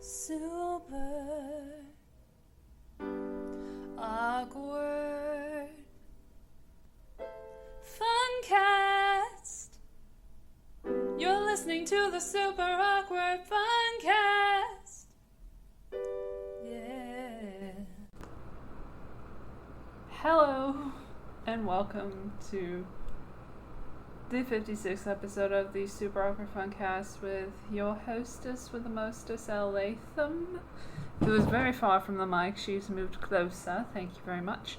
Super awkward Funcast. You're listening to the Super Awkward Funcast. Yeah. Hello and welcome to the 56th episode of the Super Awkward Funcast with your hostess with the mostest, Elle Latham, who is very far from the mic. She's moved closer. Thank you very much.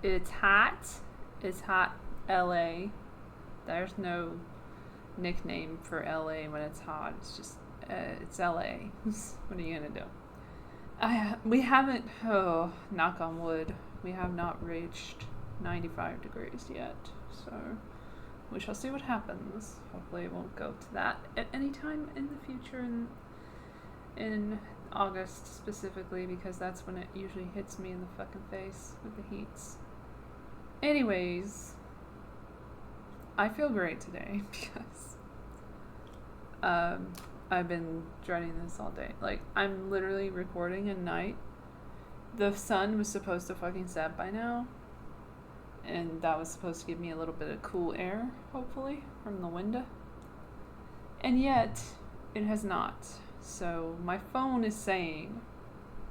It's hot. It's hot, LA. There's no nickname for LA when it's hot. It's just, it's LA. What are you gonna do? We haven't, knock on wood, we have not reached 95 degrees yet, so we shall see what happens. Hopefully it won't go to that at any time in the future, in August specifically, because that's when it usually hits me in the fucking face with the heats. Anyways, I feel great today because I've been dreading this all day. Like, I'm literally recording at night. The sun was supposed to fucking set by now, and that was supposed to give me a little bit of cool air, hopefully, from the window. And yet, it has not. So my phone is saying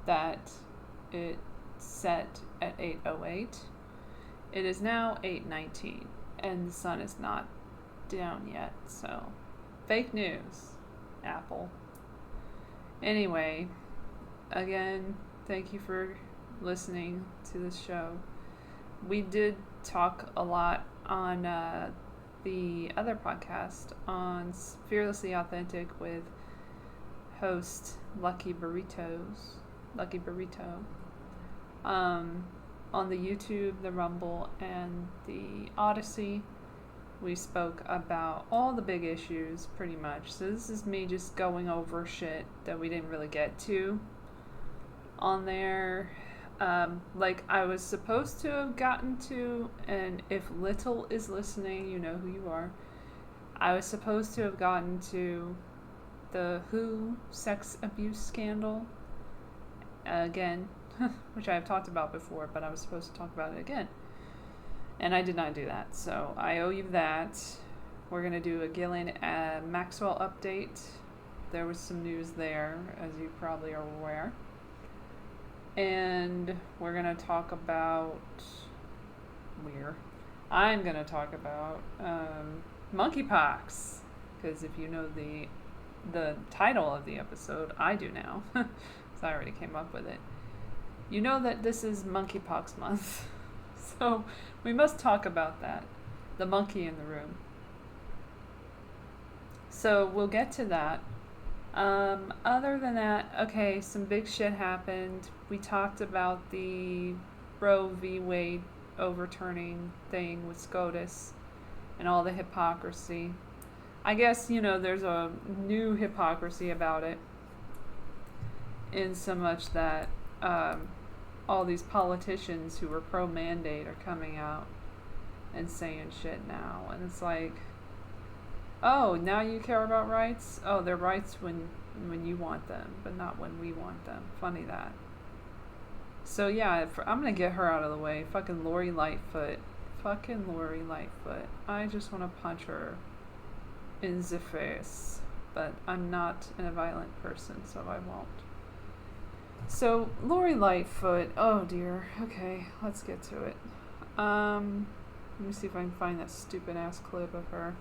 that it set at 8:08. It is now 8:19, and the sun is not down yet, so fake news, Apple. Anyway, again, thank you for listening to this show. We did talk a lot on the other podcast, on Fearlessly Authentic with host Lucky Burrito. On the YouTube, the Rumble, and the Odyssey, we spoke about all the big issues pretty much. So this is me just going over shit that we didn't really get to on there. Like I was supposed to have gotten to, and if Little is listening, you know who you are. I was supposed to have gotten to the Who sex abuse scandal again, which I have talked about before, but I was supposed to talk about it again. And I did not do that, so I owe you that. We're going to do a Ghislaine Maxwell update. There was some news there, as you probably are aware. And we're going to talk about... I'm going to talk about Monkeypox. Because if you know the title of the episode, I do now. Because I already came up with it. You know that this is Monkeypox month. So we must talk about that. The monkey in the room. So we'll get to that. Other than that, okay, some big shit happened. We talked about the Roe v. Wade overturning thing with SCOTUS and all the hypocrisy. I guess, there's a new hypocrisy about it, in so much that all these politicians who were pro-mandate are coming out and saying shit now. And it's like, oh, now you care about rights? Oh, they're rights when you want them, but not when we want them. Funny that. So yeah, I'm going to get her out of the way. Fucking Lori Lightfoot. I just want to punch her in the face. But I'm not a violent person, so I won't. So, Lori Lightfoot. Oh dear. Okay, let's get to it. Let me see if I can find that stupid ass clip of her.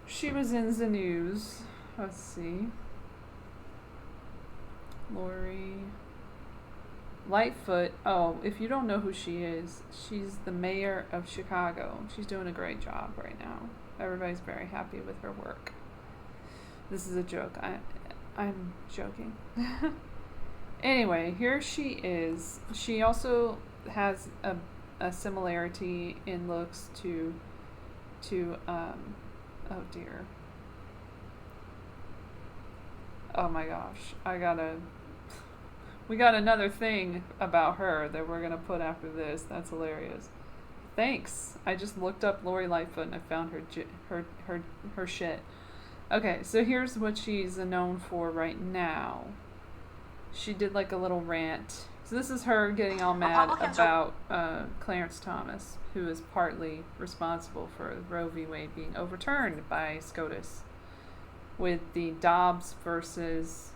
She was in the news. Let's see. Lori Lightfoot. Oh, if you don't know who she is, she's the mayor of Chicago. She's doing a great job right now. Everybody's very happy with her work. This is a joke. I'm joking. Anyway, here she is. She also has a similarity in looks to oh dear. Oh my gosh. We got another thing about her that we're going to put after this. That's hilarious. Thanks. I just looked up Lori Lightfoot and I found her shit. Okay, so here's what she's known for right now. She did like a little rant. So this is her getting all mad about Clarence Thomas, who is partly responsible for Roe v. Wade being overturned by SCOTUS, with the Dobbs versus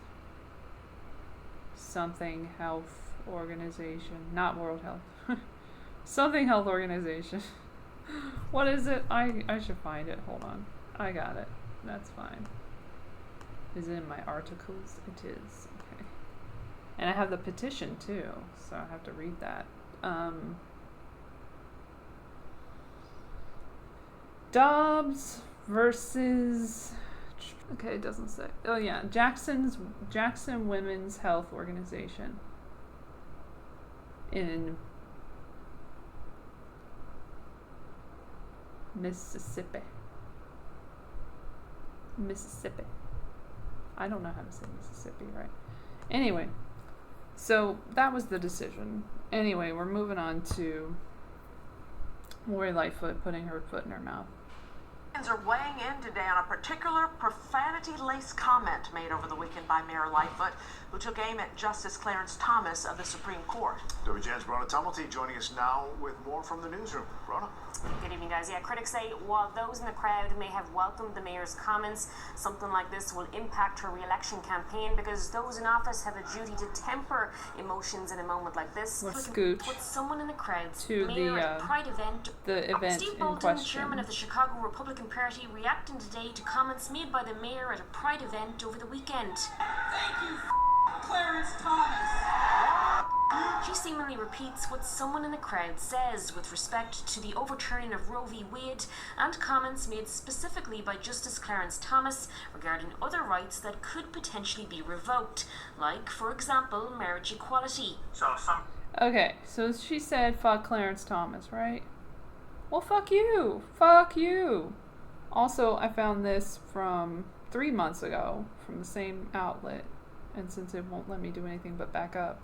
something health organization, not World Health, something health organization. What is it? I should find it. Hold on. I got it. That's fine. Is it in my articles? It is. Okay. And I have the petition too, so I have to read that. Dobbs versus... Okay, it doesn't say. Oh yeah, Jackson Women's Health Organization in Mississippi. I don't know how to say Mississippi, right? Anyway, so that was the decision. Anyway, we're moving on to Lori Lightfoot putting her foot in her mouth. Are weighing in today on a particular profanity-laced comment made over the weekend by Mayor Lightfoot, who took aim at Justice Clarence Thomas of the Supreme Court. WGN's Brona Tumulty joining us now with more from the newsroom. Brona? Good evening, guys. Yeah, critics say while those in the crowd may have welcomed the mayor's comments, something like this will impact her re-election campaign because those in office have a duty to temper emotions in a moment like this. Let's scooch put someone in the crowd to the Pride event. The event Steve in Bolton, question. chairman of the Chicago Republican Party, reacting today to comments made by the mayor at a Pride event over the weekend. Thank you, Clarence Thomas. She seemingly repeats what someone in the crowd says with respect to the overturning of Roe v. Wade and comments made specifically by Justice Clarence Thomas regarding other rights that could potentially be revoked, like, for example, marriage equality. Okay, so she said fuck Clarence Thomas, right? Well, fuck you. Fuck you. Also, I found this from 3 months ago from the same outlet, and since it won't let me do anything but back up,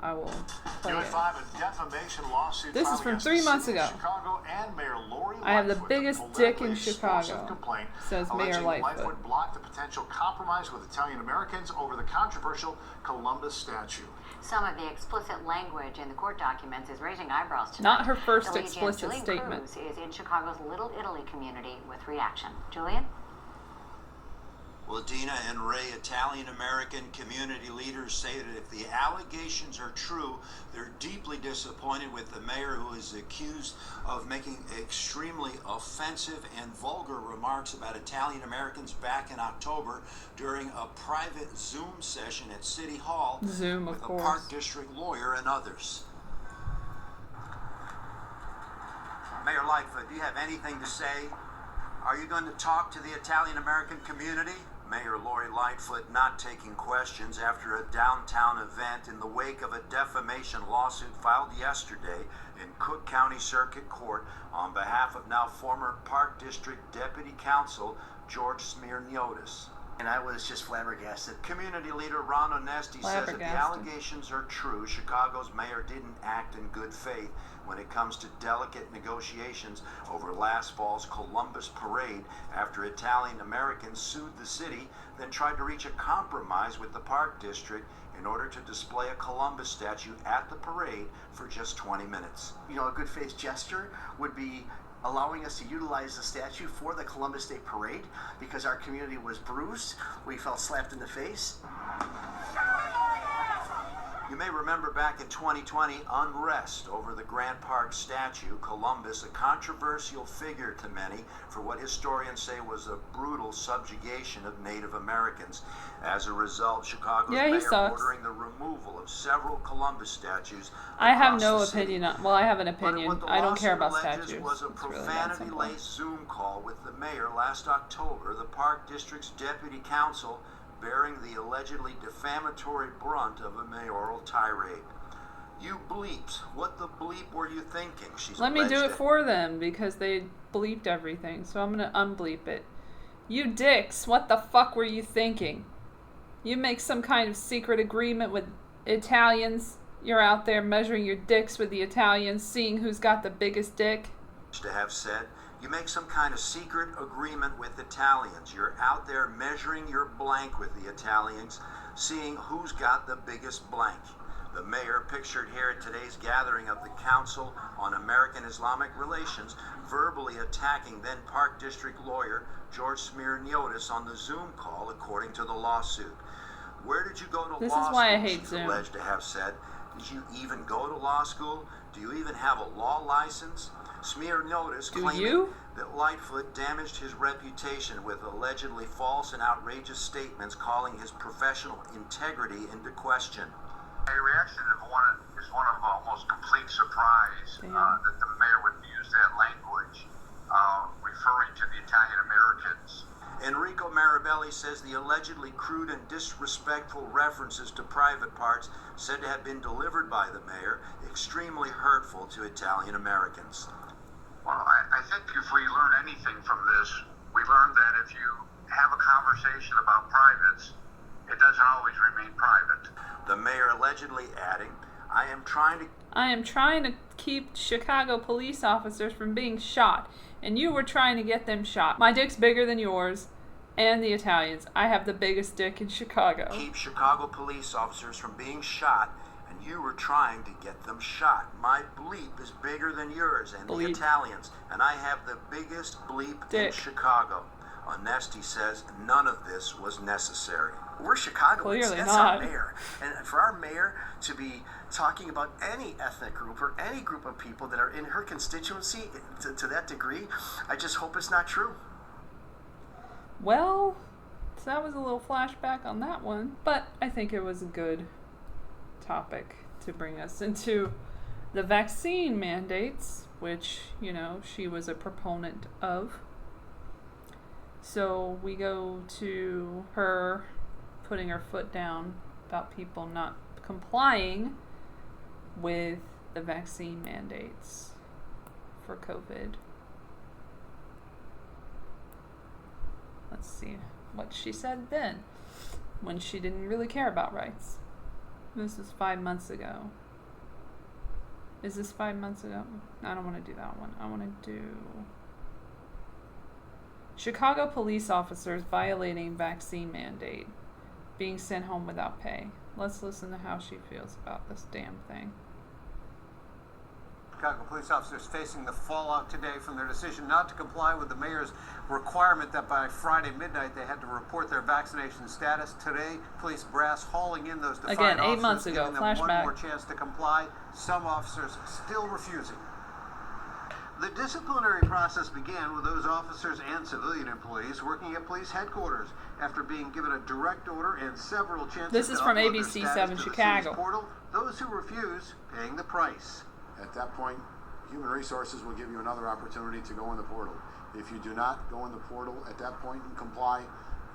I will play it. a defamation lawsuit. This is from 3 months ago. Chicago and Mayor Lori I have the Lightfoot, biggest dick in politically Chicago, explosive complaint says Mayor alleging Lightfoot. Lightfoot blocked the potential compromise with Italian Americans over the controversial Columbus statue. Some of the explicit language in the court documents is raising eyebrows tonight. Not her first The explicit Julian statement. Cruz is in Chicago's Little Italy community with reaction. Julian? Well, Dina and Ray, Italian-American community leaders say that if the allegations are true, they're deeply disappointed with the mayor who is accused of making extremely offensive and vulgar remarks about Italian-Americans back in October during a private Zoom session at City Hall Zoom, with of a course. Park District lawyer and others. Mayor Lightfoot, do you have anything to say? Are you going to talk to the Italian-American community? Mayor Lori Lightfoot not taking questions after a downtown event in the wake of a defamation lawsuit filed yesterday in Cook County Circuit Court on behalf of now former Park District Deputy Counsel George Smirniotis. And I was just flabbergasted. Community leader Ron Onesti says if the allegations are true, Chicago's mayor didn't act in good faith when it comes to delicate negotiations over last fall's Columbus parade after Italian Americans sued the city, then tried to reach a compromise with the Park District in order to display a Columbus statue at the parade for just 20 minutes. You know, a good faith gesture would be allowing us to utilize the statue for the Columbus Day Parade because our community was bruised. We felt slapped in the face. You may remember back in 2020, unrest over the Grant Park statue, Columbus, a controversial figure to many for what historians say was a brutal subjugation of Native Americans. As a result, Chicago's mayor ordering the removal of several Columbus statues. I have no opinion on, well, I have an opinion. I don't care about statues. Was a profanity-laced Zoom call with the mayor last October, the Park District's deputy counsel bearing the allegedly defamatory brunt of a mayoral tirade. You bleeps. What the bleep were you thinking? Let me do it for them because they bleeped everything, so I'm gonna unbleep it. You dicks, what the fuck were you thinking? You make some kind of secret agreement with Italians. You're out there measuring your dicks with the Italians, seeing who's got the biggest dick. To have said, You make some kind of secret agreement with Italians. You're out there measuring your blank with the Italians, seeing who's got the biggest blank. The mayor, pictured here at today's gathering of the Council on American Islamic Relations, verbally attacking then Park District lawyer George Smirniotis on the Zoom call, according to the lawsuit. Where did you go to law school? This is why I hate She's Zoom. alleged to have said. Did you even go to law school? Do you even have a law license? Smirniotis claiming that Lightfoot damaged his reputation with allegedly false and outrageous statements, calling his professional integrity into question. A reaction is one of almost complete surprise that the mayor would use that language, referring to the Italian Americans. Enrico Marabelli says the allegedly crude and disrespectful references to private parts said to have been delivered by the mayor, extremely hurtful to Italian Americans. Well, I think if we learn anything from this, we learned that if you have a conversation about privates, it doesn't always remain private. The mayor allegedly adding, I am trying to keep Chicago police officers from being shot, and you were trying to get them shot. My dick's bigger than yours and the Italians. I have the biggest dick in Chicago. Keep Chicago police officers from being shot, and you were trying to get them shot. My bleep is bigger than yours and the Italians, and I have the biggest bleep dick in Chicago. Onesti says none of this was necessary. We're Chicagoans. Clearly That's not. our mayor. And for our mayor to be talking about any ethnic group or any group of people that are in her constituency to that degree, I just hope it's not true. Well, so that was a little flashback on that one, but I think it was a good topic to bring us into the vaccine mandates, which, you know, she was a proponent of. So we go to her putting her foot down about people not complying with the vaccine mandates for COVID. Let's see what she said then, when she didn't really care about rights. This is 5 months ago. Is this 5 months ago? I don't want to do that one. I want to do Chicago police officers violating vaccine mandate, being sent home without pay. Let's listen to how she feels about this damn thing. Chicago police officers facing the fallout today from their decision not to comply with the mayor's requirement that by Friday midnight they had to report their vaccination status. Today, police brass hauling in those defiant Again, 8 officers, months ago, giving them flashback. one more chance to comply. Some officers still refusing. The disciplinary process began with those officers and civilian employees working at police headquarters after being given a direct order and several chances This is to from upload their ABC status 7 to the Chicago. city's portal. Those who refuse paying the price. At that point, Human Resources will give you another opportunity to go in the portal. If you do not go in the portal at that point and comply,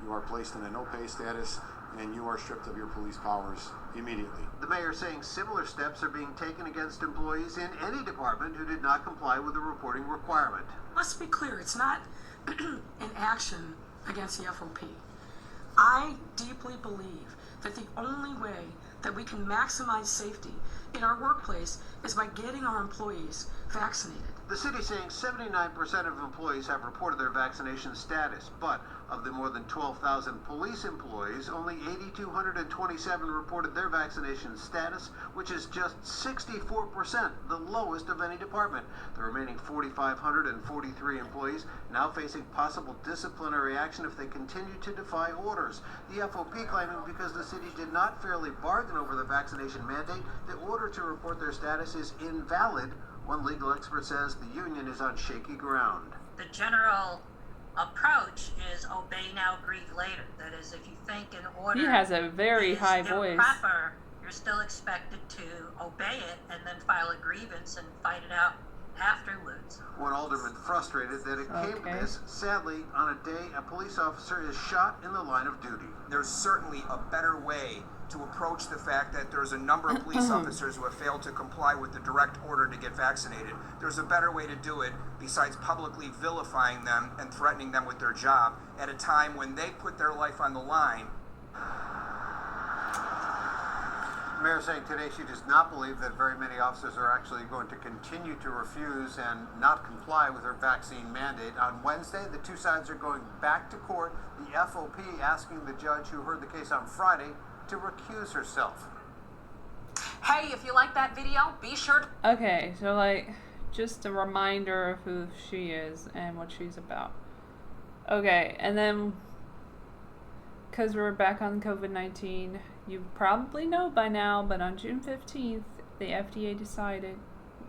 you are placed in a no-pay status and you are stripped of your police powers immediately. The mayor saying similar steps are being taken against employees in any department who did not comply with the reporting requirement. Let's be clear, it's not an action against the FOP. I deeply believe that the only way that we can maximize safety in our workplace is by getting our employees vaccinated. The city saying 79% of employees have reported their vaccination status, but of the more than 12,000 police employees, only 8,227 reported their vaccination status, which is just 64%, the lowest of any department. The remaining 4,543 employees now facing possible disciplinary action if they continue to defy orders. The FOP claiming because the city did not fairly bargain over the vaccination mandate, the order to report their status is invalid. One legal expert says the union is on shaky ground. The general approach is obey now, grieve later. That is, if you think an order He has a very high voice. improper, you're still expected to obey it and then file a grievance and fight it out afterwards. One alderman frustrated that it came to this. Sadly, on a day a police officer is shot in the line of duty. There's certainly a better way to approach the fact that there's a number of police officers who have failed to comply with the direct order to get vaccinated. There's a better way to do it besides publicly vilifying them and threatening them with their job at a time when they put their life on the line. The mayor saying today she does not believe that very many officers are actually going to continue to refuse and not comply with her vaccine mandate. On Wednesday, the two sides are going back to court, the FOP asking the judge who heard the case on Friday to recuse herself. Hey, if you like that video, be sure to... Okay, so like, just a reminder of who she is and what she's about. Okay, and then, because we're back on COVID-19, you probably know by now, but on June 15th, the FDA decided,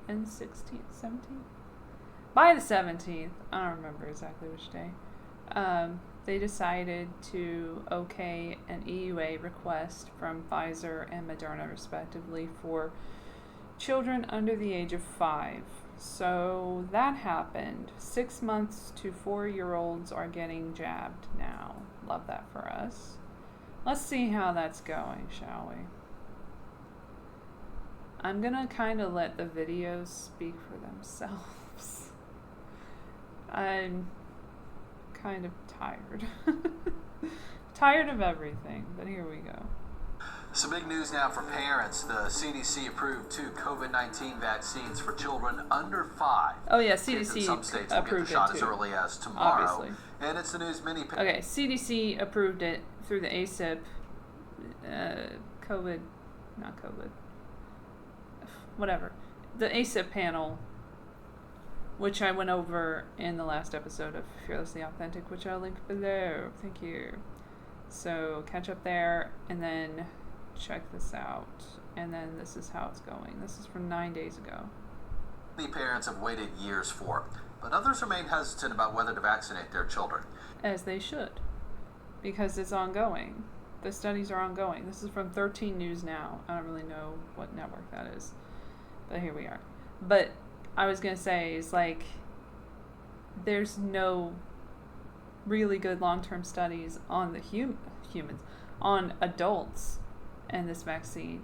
and 16th, 17th? By the 17th, I don't remember exactly which day, they decided to okay an EUA request from Pfizer and Moderna, respectively, for children under the age of 5. So that happened. 6 months to 4-year-olds are getting jabbed now. Love that for us. Let's see how that's going, shall we? I'm gonna kind of let the videos speak for themselves. I'm kind of tired. Tired of everything, but here we go. Some big news now for parents. The CDC approved 2 COVID-19 vaccines for children under 5. Oh yeah, Kids in CDC some states will get the approved shot it as too. early as tomorrow. Obviously. And it's the news many Okay, CDC approved it through the ACIP, whatever. The ACIP panel, which I went over in the last episode of Fearlessly Authentic, which I'll link below. Thank you. So catch up there, and then check this out. And then this is how it's going. This is from 9 days ago. Many parents have waited years for, but others remain hesitant about whether to vaccinate their children. As they should, because it's ongoing. The studies are ongoing. This is from 13 News Now. I don't really know what network that is, but here we are. But I was going to say, is like, there's no really good long-term studies on the humans, on adults and this vaccine,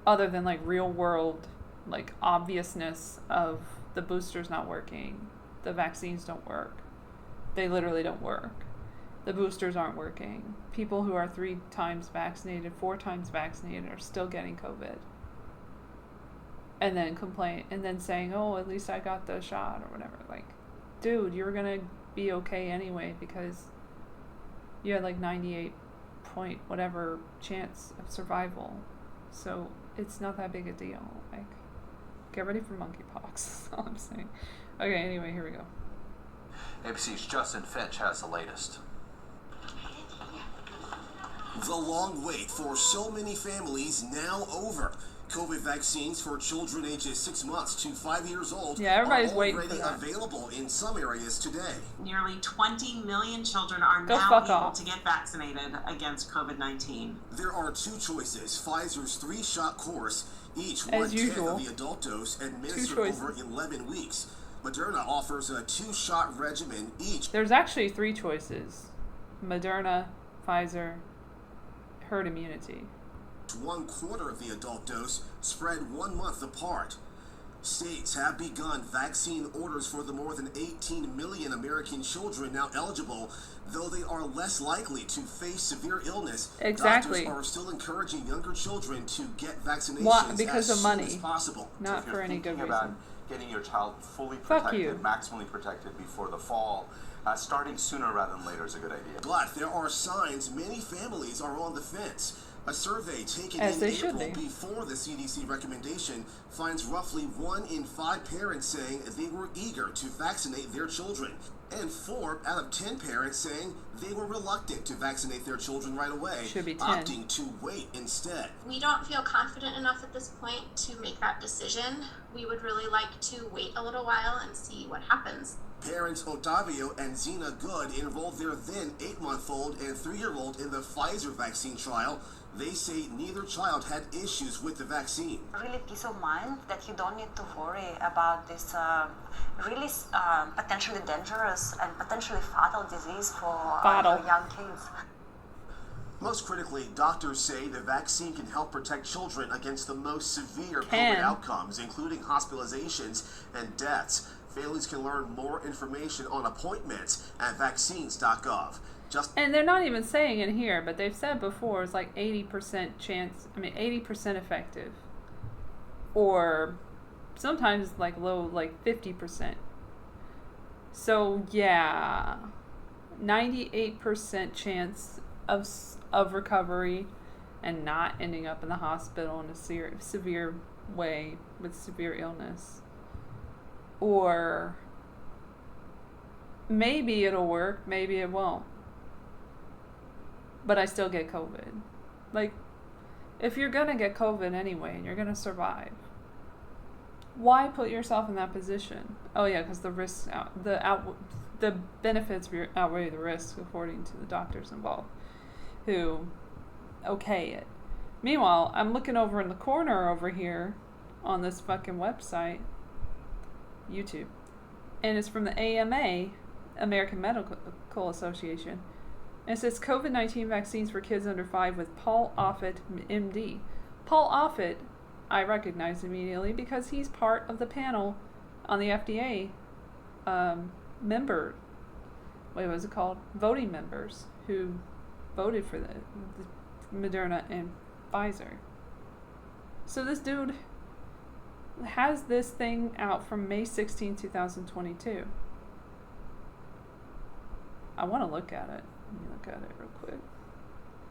other than like real world, like obviousness of the boosters not working, the vaccines don't work. They literally don't work. The boosters aren't working. People who are 3 times vaccinated, 4 times vaccinated are still getting COVID. And then complain, and then saying, oh, at least I got the shot or whatever. Like, dude, you're gonna be okay anyway because you had like 98 point whatever chance of survival. So it's not that big a deal. Like, get ready for monkeypox. That's all I'm saying. Okay, anyway, here we go. ABC's Justin Finch has the latest. The long wait for so many families now over. COVID vaccines for children ages 6 months to 5 years old everybody's are waiting already for that. available in some areas today. Nearly 20 million children are Go now fuck able off. to get vaccinated against COVID-19. There are 2 choices. Pfizer's 3-shot course, each As 1/10 usual. of the adult dose, 2 administered choices. over 11 weeks. Moderna offers a 2-shot regimen each. There's actually 3 choices. Moderna, Pfizer, herd immunity. 1/4 of the adult dose, spread 1 month apart. States have begun vaccine orders for the more than 18 million American children now eligible, though they are less likely to face severe illness. Exactly. Doctors are still encouraging younger children to get vaccinations Why? Because as of soon money. as possible. Not for any good reason. Getting your child fully Fuck protected, you. maximally protected before the fall, starting sooner rather than later is a good idea. But there are signs many families are on the fence. A survey taken As in they should April be. before the CDC recommendation finds roughly 1 in 5 parents saying they were eager to vaccinate their children, and 4 out of 10 parents saying they were reluctant to vaccinate their children right away, Should be 10. opting to wait instead. We don't feel confident enough at this point to make that decision. We would really like to wait a little while and see what happens. Parents Otavio and Zena Good enrolled their then 8-month-old and 3-year-old in the Pfizer vaccine trial. They say neither child had issues with the vaccine. Really peace of mind that you don't need to worry about this really potentially dangerous and potentially fatal disease for young kids. Most critically, doctors say the vaccine can help protect children against the most severe COVID outcomes, including hospitalizations and deaths. Families can learn more information on appointments at vaccines.gov. And they're not even saying it here, but they've said before it's like 80% chance, 80% effective. Or sometimes like low, like 50%. So yeah, 98% chance of recovery and not ending up in the hospital in a severe way with severe illness. Or maybe it'll work, maybe it won't. But I still get COVID. Like, if you're gonna get COVID anyway and you're gonna survive, why put yourself in that position? Oh yeah, because the risks, the benefits outweigh the risks, according to the doctors involved, who okay it. Meanwhile, I'm looking over in the corner over here on this fucking website, YouTube, and it's from the AMA, American Medical Association. And it says COVID-19 vaccines for kids under 5 with Paul Offit, MD. Paul Offit, I recognize immediately because he's part of the panel on the FDA voting members who voted for the Moderna and Pfizer. So this dude has this thing out from May 16, 2022. I want to look at it. Let me look at it real quick.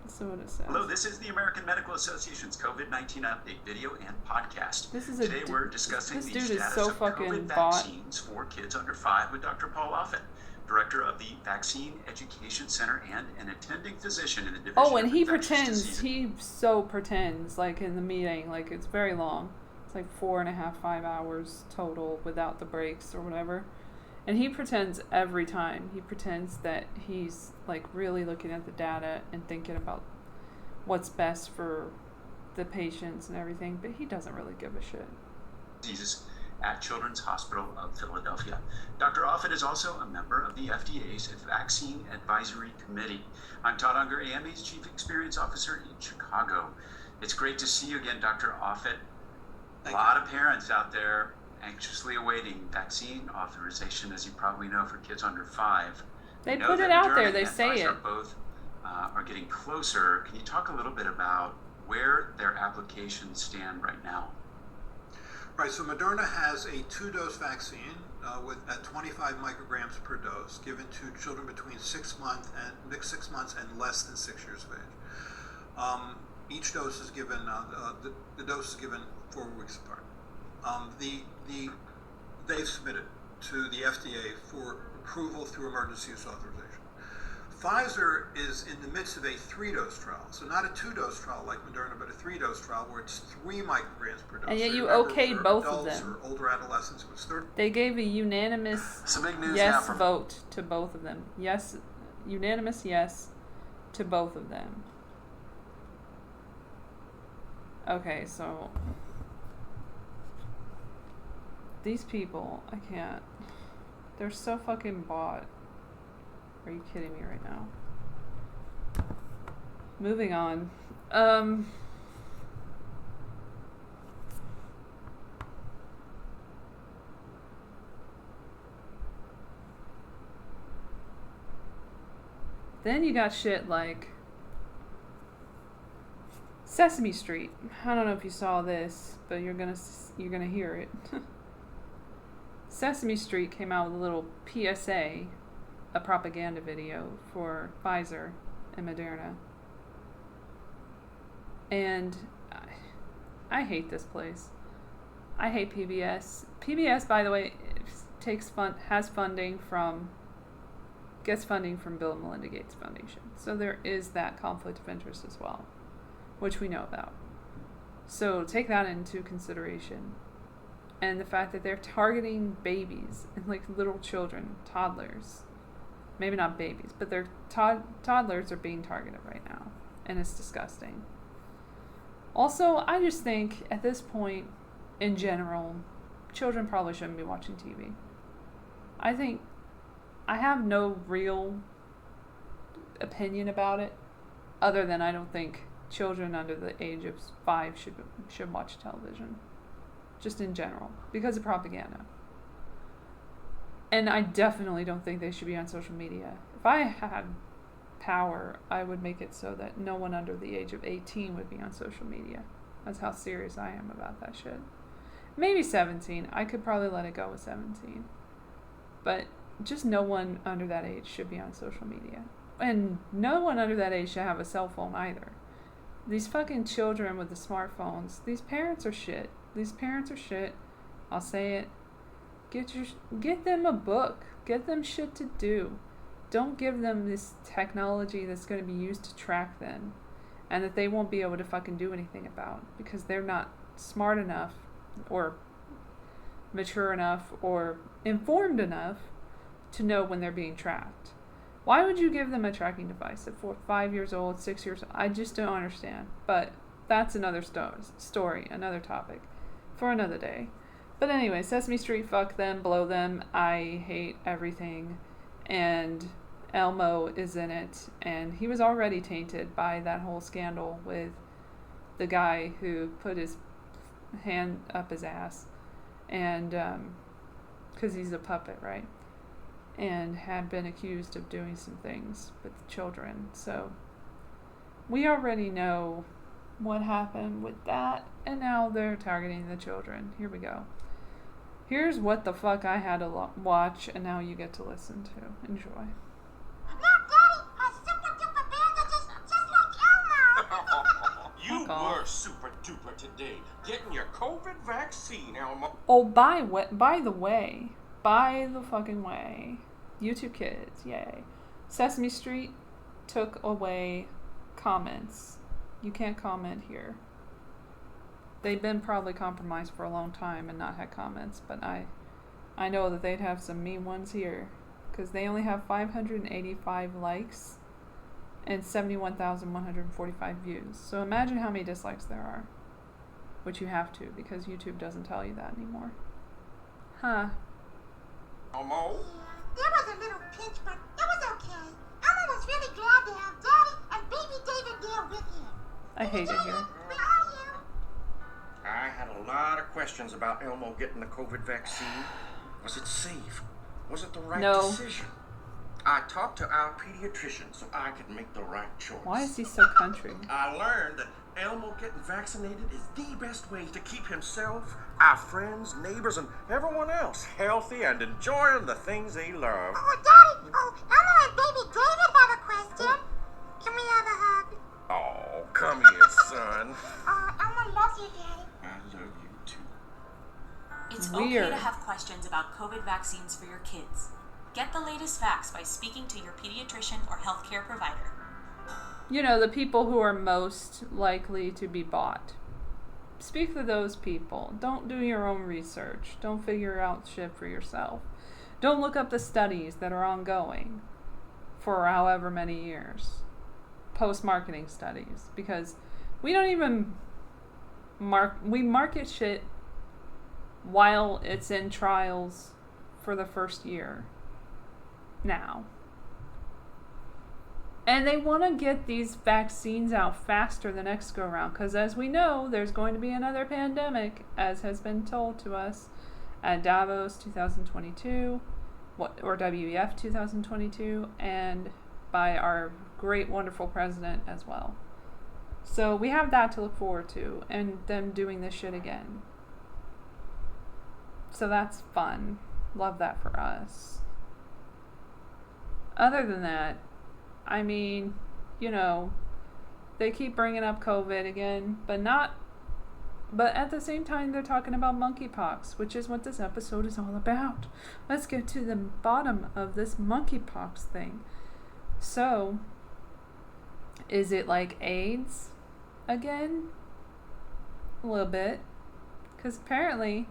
Let's see what it says. Hello, this is the American Medical Association's COVID-19 update video and podcast. Today we're discussing the status of COVID vaccines for kids under 5 with Dr. Paul Offit, director of the Vaccine Education Center and an attending physician in the Division and of he Infectious pretends, Diseases. he so pretends, like in the meeting, like it's very long. It's like 4.5, 5 hours total without the breaks or whatever. And he pretends every time. He pretends that he's like really looking at the data and thinking about what's best for the patients and everything, but he doesn't really give a shit. Diseases at Children's Hospital of Philadelphia. Dr. Offit is also a member of the FDA's Vaccine Advisory Committee. I'm Todd Unger, AMA's Chief Experience Officer in Chicago. It's great to see you again, Dr. Offit. A lot of parents out there anxiously awaiting vaccine authorization, as you probably know, for kids under 5. They put it out there, they say it. Both are getting closer. Can you talk a little bit about where their applications stand right now? Right, so Moderna has a 2-dose vaccine at 25 micrograms per dose, given to children between 6 months and less than 6 years of age. Each dose is given, the dose is given 4 weeks apart. They've submitted to the FDA for approval through emergency use authorization. Pfizer is in the midst of a 3-dose trial, so not a 2-dose trial like Moderna, but a 3-dose trial where it's 3 micrograms per dose. And yet so you remember, okayed for both adults of them. Or older adolescents, it was 30. They gave a unanimous yes vote to both of them. Yes, unanimous yes to both of them. Okay, so these people, I can't. They're so fucking bought. Are you kidding me right now? Moving on. Then you got shit like Sesame Street. I don't know if you saw this, but you're gonna hear it. Sesame Street came out with a little PSA, a propaganda video for Pfizer and Moderna. And I hate this place. I hate PBS. PBS, by the way, gets funding from Bill and Melinda Gates Foundation. So there is that conflict of interest as well, which we know about. So take that into consideration. And the fact that they're targeting babies and like little children, toddlers. Maybe not babies, but they're toddlers are being targeted right now. And it's disgusting. Also, I just think at this point, in general, children probably shouldn't be watching TV. I think I have no real opinion about it, other than I don't think children under the age of 5 should watch television. Just in general, because of propaganda. And I definitely don't think they should be on social media. If I had power, I would make it so that no one under the age of 18 would be on social media. That's how serious I am about that shit. Maybe 17. I could probably let it go with 17. But just no one under that age should be on social media. And no one under that age should have a cell phone either. These fucking children with the smartphones, these parents are shit. These parents are shit. I'll say it. Get them a book. Get them shit to do. Don't give them this technology that's going to be used to track them and that they won't be able to fucking do anything about because they're not smart enough or mature enough or informed enough to know when they're being tracked. Why would you give them a tracking device at 5 years old, 6 years old? I just don't understand. But that's another story, another topic for another day. But anyway, Sesame Street, fuck them, blow them. I hate everything. And Elmo is in it. And he was already tainted by that whole scandal with the guy who put his hand up his ass. And, because he's a puppet, right? And had been accused of doing some things with children. So we already know what happened with that, and now they're targeting the children. Here we go. Here's what the fuck I had to watch, and now you get to listen to. Enjoy. You were super duper today, getting your COVID vaccine, Elmo. Oh, by the fucking way, YouTube Kids, yay. Sesame Street took away comments. You can't comment here. They've been probably compromised for a long time and not had comments, but I know that they'd have some mean ones here, because they only have 585 likes and 71,145 views. So imagine how many dislikes there are, which you have to, because YouTube doesn't tell you that anymore. Huh. Elmo? There was a little pinch, but it was okay. Elmo was really glad to have Daddy and baby David there with him. I hate it here. Where are you? I had a lot of questions about Elmo getting the COVID vaccine. Was it safe? Was it the right decision? I talked to our pediatrician so I could make the right choice. Why is he so country? I learned that Elmo getting vaccinated is the best way to keep himself, our friends, neighbors, and everyone else healthy and enjoying the things they love. Oh, Daddy! Oh, Elmo and baby David have a question. Can we have a hug? Oh, come here, son. Elmo loves you, Daddy. I love you too. It's okay to have questions about COVID vaccines for your kids. Get the latest facts by speaking to your pediatrician or healthcare provider. You know, the people who are most likely to be bought. Speak to those people. Don't do your own research. Don't figure out shit for yourself. Don't look up the studies that are ongoing for however many years. Post-marketing studies. Because we don't even we market shit while it's in trials for the first year. Now. And they want to get these vaccines out faster the next go around, because as we know, there's going to be another pandemic, as has been told to us at Davos 2022, or WEF 2022, and by our great, wonderful president as well. So we have that to look forward to, and them doing this shit again. So that's fun. Love that for us. Other than that, I mean, you know, they keep bringing up COVID again, but at the same time they're talking about monkeypox, which is what this episode is all about. Let's get to the bottom of this monkeypox thing. So, is it like AIDS again? A little bit. Because apparently,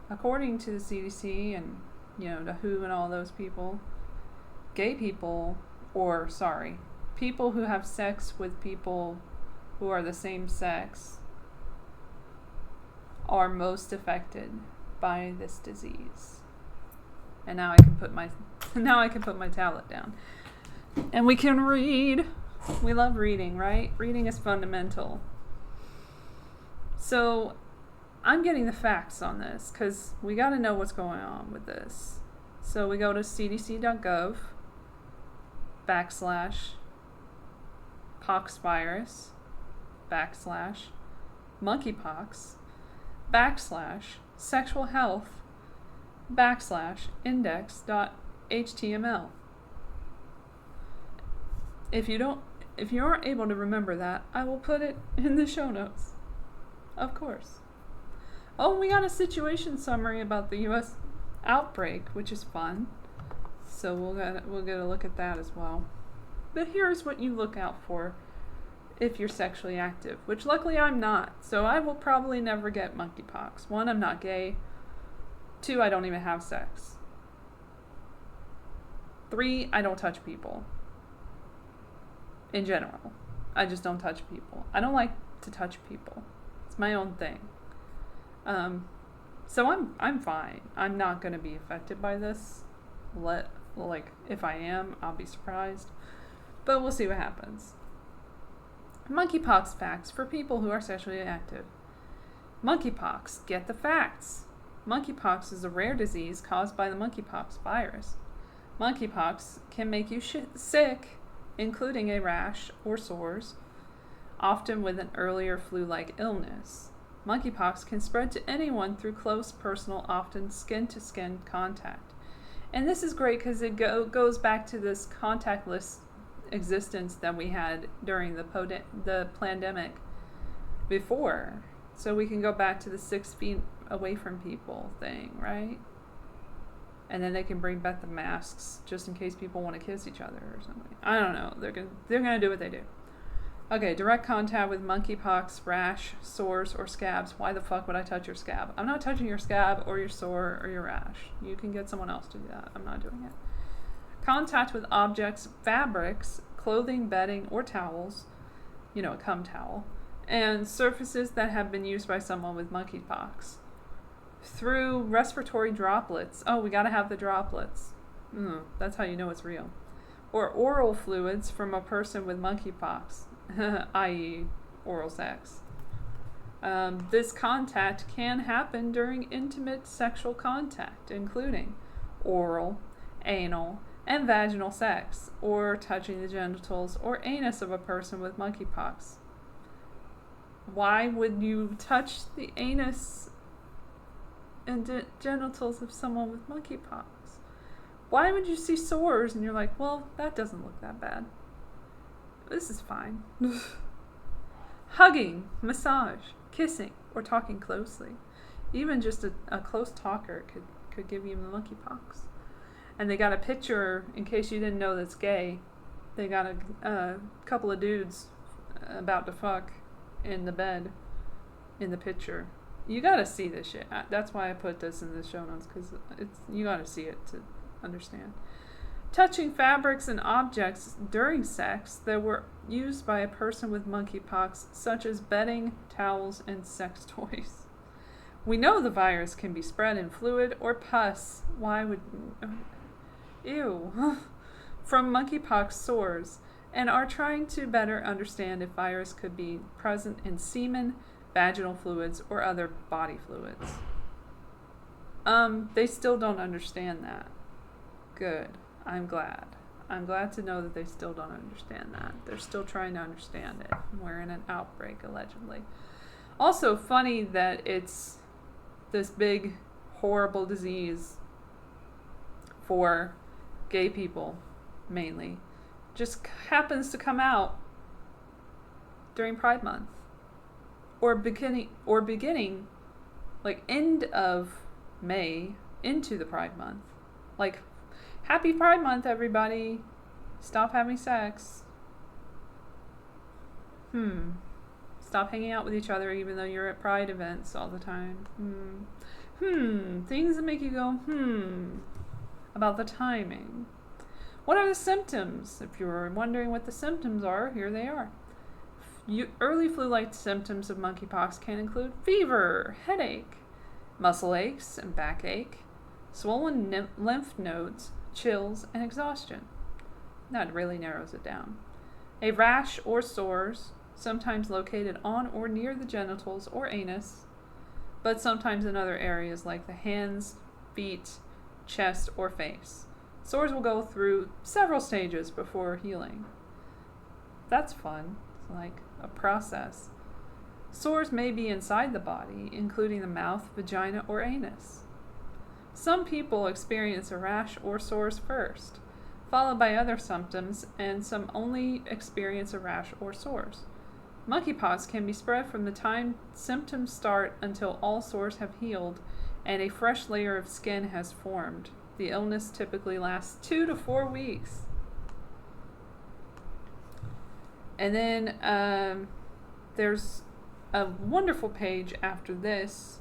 according to the CDC and, you know, the WHO and all those people, gay people, people who have sex with people who are the same sex are most affected by this disease. And now I can put my tablet down. And we can read. We love reading, right? Reading is fundamental. So I'm getting the facts on this because we got to know what's going on with this. So we go to cdc.gov poxvirus / monkeypox / sexual health / index.html. If you aren't able to remember that, I will put it in the show notes. Of course. Oh, we got a situation summary about the U.S. outbreak, which is fun. So we'll get a look at that as well. But here's what you look out for if you're sexually active, which luckily I'm not. So I will probably never get monkeypox. 1, I'm not gay. 2, I don't even have sex. 3, I don't touch people. In general. I just don't touch people. I don't like to touch people. It's my own thing. So I'm fine. I'm not going to be affected by this. If I am, I'll be surprised. But we'll see what happens. Monkeypox facts for people who are sexually active. Monkeypox. Get the facts. Monkeypox is a rare disease caused by the monkeypox virus. Monkeypox can make you sick, including a rash or sores, often with an earlier flu-like illness. Monkeypox can spread to anyone through close, personal, often skin-to-skin contact. And this is great because it goes back to this contactless existence that we had during the pandemic before. So we can go back to the 6 feet away from people thing, right? And then they can bring back the masks just in case people want to kiss each other or something. I don't know. They're gonna do what they do. Okay, direct contact with monkeypox, rash, sores, or scabs. Why the fuck would I touch your scab? I'm not touching your scab or your sore or your rash. You can get someone else to do that. I'm not doing it. Contact with objects, fabrics, clothing, bedding, or towels. You know, a cum towel. And surfaces that have been used by someone with monkeypox. Through respiratory droplets. Oh, we gotta have the droplets. That's how you know it's real. Or oral fluids from a person with monkeypox, i.e. oral sex. This contact can happen during intimate sexual contact, including oral, anal, and vaginal sex, or touching the genitals or anus of a person with monkeypox. Why would you touch the anus and genitals of someone with monkeypox? Why would you see sores and you're like, well, that doesn't look that bad. This is fine. Hugging, massage, kissing, or talking closely. Even just a close talker could give you the monkeypox. And they got a picture, in case you didn't know that's gay, they got a couple of dudes about to fuck in the bed in the picture. You gotta see this shit. That's why I put this in the show notes, because you gotta see it to understand. Touching fabrics and objects during sex that were used by a person with monkeypox, such as bedding, towels, and sex toys. We know the virus can be spread in fluid or pus. Why would... Ew. From monkeypox sores, and are trying to better understand if virus could be present in semen, vaginal fluids, or other body fluids. They still don't understand that. Good. I'm glad. I'm glad to know that they still don't understand that. They're still trying to understand it. We're in an outbreak, allegedly. Also funny that it's this big, horrible disease for gay people, mainly. Just happens to come out during Pride Month. Or beginning, like end of May into the Pride Month. Like, happy Pride Month, everybody. Stop having sex. Stop hanging out with each other even though you're at Pride events all the time. Things that make you go, about the timing. What are the symptoms? If you're wondering what the symptoms are, here they are. Early flu-like symptoms of monkeypox can include fever, headache, muscle aches and backache, swollen lymph nodes, chills, and exhaustion. That really narrows it down. A rash or sores, sometimes located on or near the genitals or anus, but sometimes in other areas like the hands, feet, chest, or face. Sores will go through several stages before healing. That's fun. It's like a process. Sores may be inside the body, including the mouth, vagina, or anus. Some people experience a rash or sores first, followed by other symptoms, and some only experience a rash or sores. Monkeypox can be spread from the time symptoms start until all sores have healed and a fresh layer of skin has formed. The illness typically lasts 2 to 4 weeks. And then there's a wonderful page after this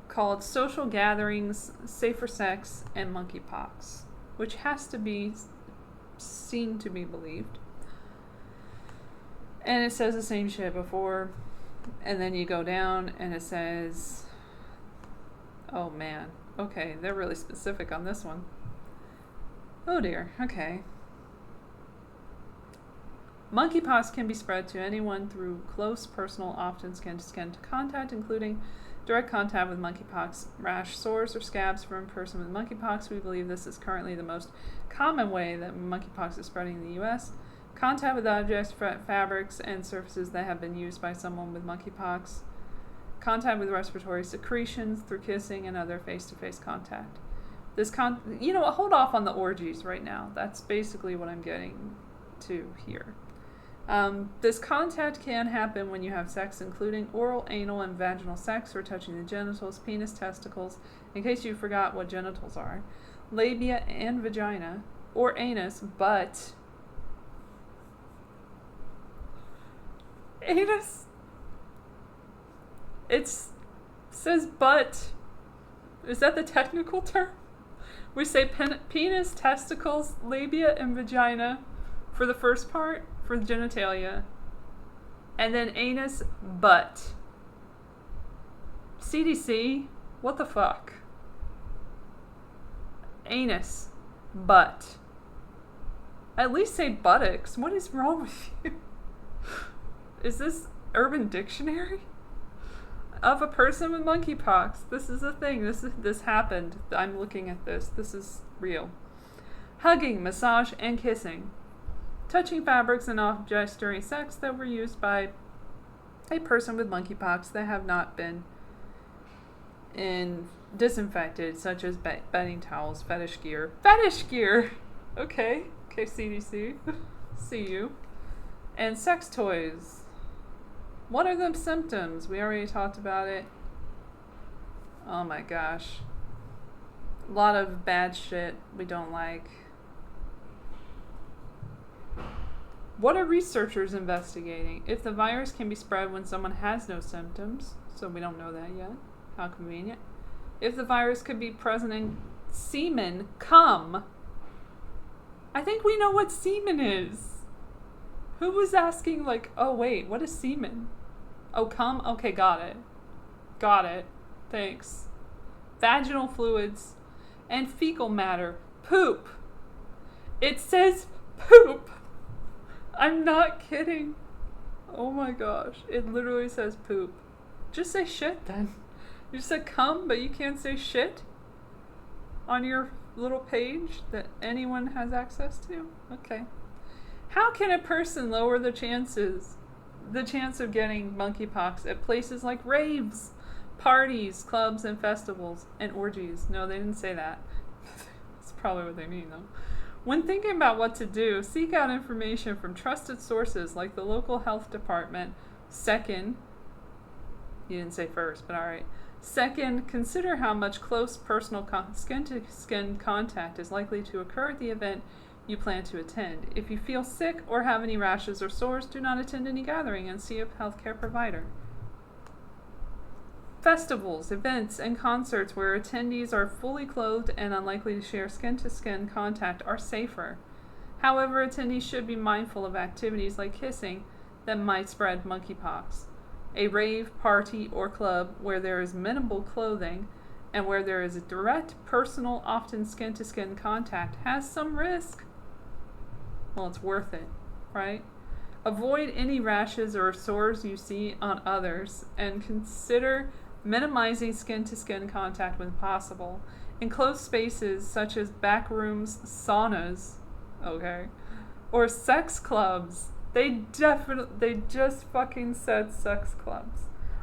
called Social Gatherings, Safer Sex, and Monkeypox, which has to be seen to be believed. And it says the same shit before, and then you go down and it says, oh man, okay, they're really specific on this one. Oh dear, okay. Monkeypox can be spread to anyone through close, personal, often skin-to-skin contact, including direct contact with monkeypox, rash, sores, or scabs from a person with monkeypox. We believe this is currently the most common way that monkeypox is spreading in the U.S. Contact with objects, fabrics, and surfaces that have been used by someone with monkeypox. Contact with respiratory secretions through kissing and other face-to-face contact. You know what? Hold off on the orgies right now. That's basically what I'm getting to here. This contact can happen when you have sex, including oral, anal, and vaginal sex, or touching the genitals, penis, testicles, in case you forgot what genitals are, labia and vagina, or anus, but anus. It says but. Is that the technical term? We say penis, testicles, labia, and vagina for the first part, for the genitalia, and then anus, butt. CDC, what the fuck? Anus, butt. At least say buttocks. What is wrong with you? Is this Urban Dictionary? Of a person with monkeypox. This is a thing. This happened. I'm looking at this. This is real. Hugging, massage, and kissing. Touching fabrics and objects during sex that were used by a person with monkeypox that have not been disinfected, such as bedding towels, fetish gear. Fetish gear! Okay, CDC. See you. And sex toys. What are the symptoms? We already talked about it. Oh my gosh. A lot of bad shit we don't like. What are researchers investigating? If the virus can be spread when someone has no symptoms, so we don't know that yet. How convenient. If the virus could be present in semen, cum. I think we know what semen is. Who was asking, like, oh wait, what is semen? Oh, cum? Okay, got it. Got it. Thanks. Vaginal fluids and fecal matter. Poop. It says poop. I'm not kidding. Oh my gosh. It literally says poop. Just say shit then. You said cum, but you can't say shit on your little page that anyone has access to? Okay. How can a person lower the chance of getting monkeypox at places like raves, parties, clubs, and festivals, and orgies? No, they didn't say that. That's probably what they mean, though. When thinking about what to do, seek out information from trusted sources like the local health department. Second, you didn't say first, but alright. Second, consider how much close personal skin-to-skin contact is likely to occur at the event you plan to attend. If you feel sick or have any rashes or sores, do not attend any gathering and see a healthcare provider. Festivals, events, and concerts where attendees are fully clothed and unlikely to share skin-to-skin contact are safer. However, attendees should be mindful of activities like kissing that might spread monkeypox. A rave, party, or club where there is minimal clothing and where there is a direct, personal, often skin-to-skin contact has some risk. Well, it's worth it, right? Avoid any rashes or sores you see on others and consider minimizing skin-to-skin contact when possible. In closed spaces such as back rooms, saunas, okay, or sex clubs They just fucking said sex clubs.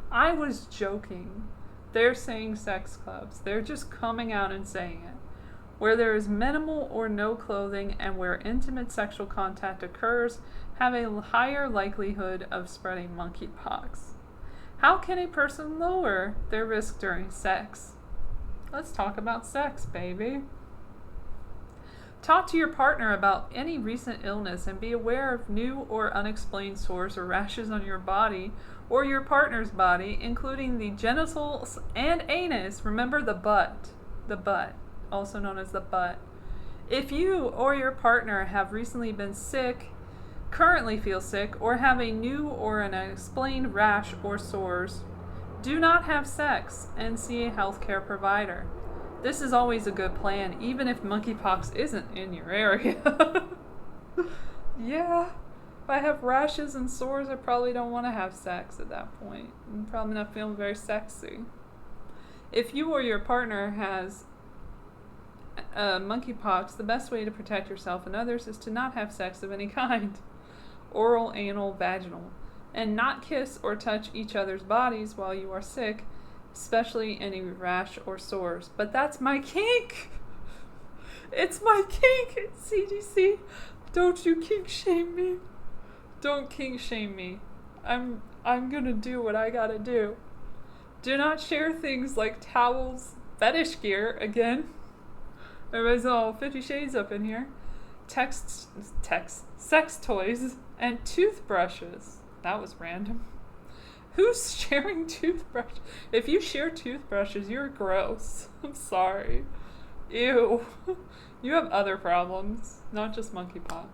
I was joking. They're saying sex clubs. They're just coming out and saying it. Where there is minimal or no clothing and where intimate sexual contact occurs have a higher likelihood of spreading monkeypox. How can a person lower their risk during sex? Let's talk about sex, baby. Talk to your partner about any recent illness and be aware of new or unexplained sores or rashes on your body or your partner's body, including the genitals and anus. Remember the butt, also known as the butt. If you or your partner have recently been sick, currently feel sick, or have a new or an unexplained rash or sores, do not have sex and see a healthcare provider. This is always a good plan, even if monkeypox isn't in your area. Yeah, if I have rashes and sores, I probably don't want to have sex at that point. I'm probably not feeling very sexy. If you or your partner has monkeypox, the best way to protect yourself and others is to not have sex of any kind, oral, anal, vaginal, and not kiss or touch each other's bodies while you are sick, especially any rash or sores. But that's my kink! It's my kink! CDC, don't you kink shame me. Don't kink shame me. I'm gonna do what I gotta do. Do not share things like towels, fetish gear, again. Everybody's all 50 Shades up in here. Sex toys, and toothbrushes. That was random. Who's sharing toothbrushes? If you share toothbrushes, you're gross. I'm sorry. Ew. You have other problems, not just monkeypox.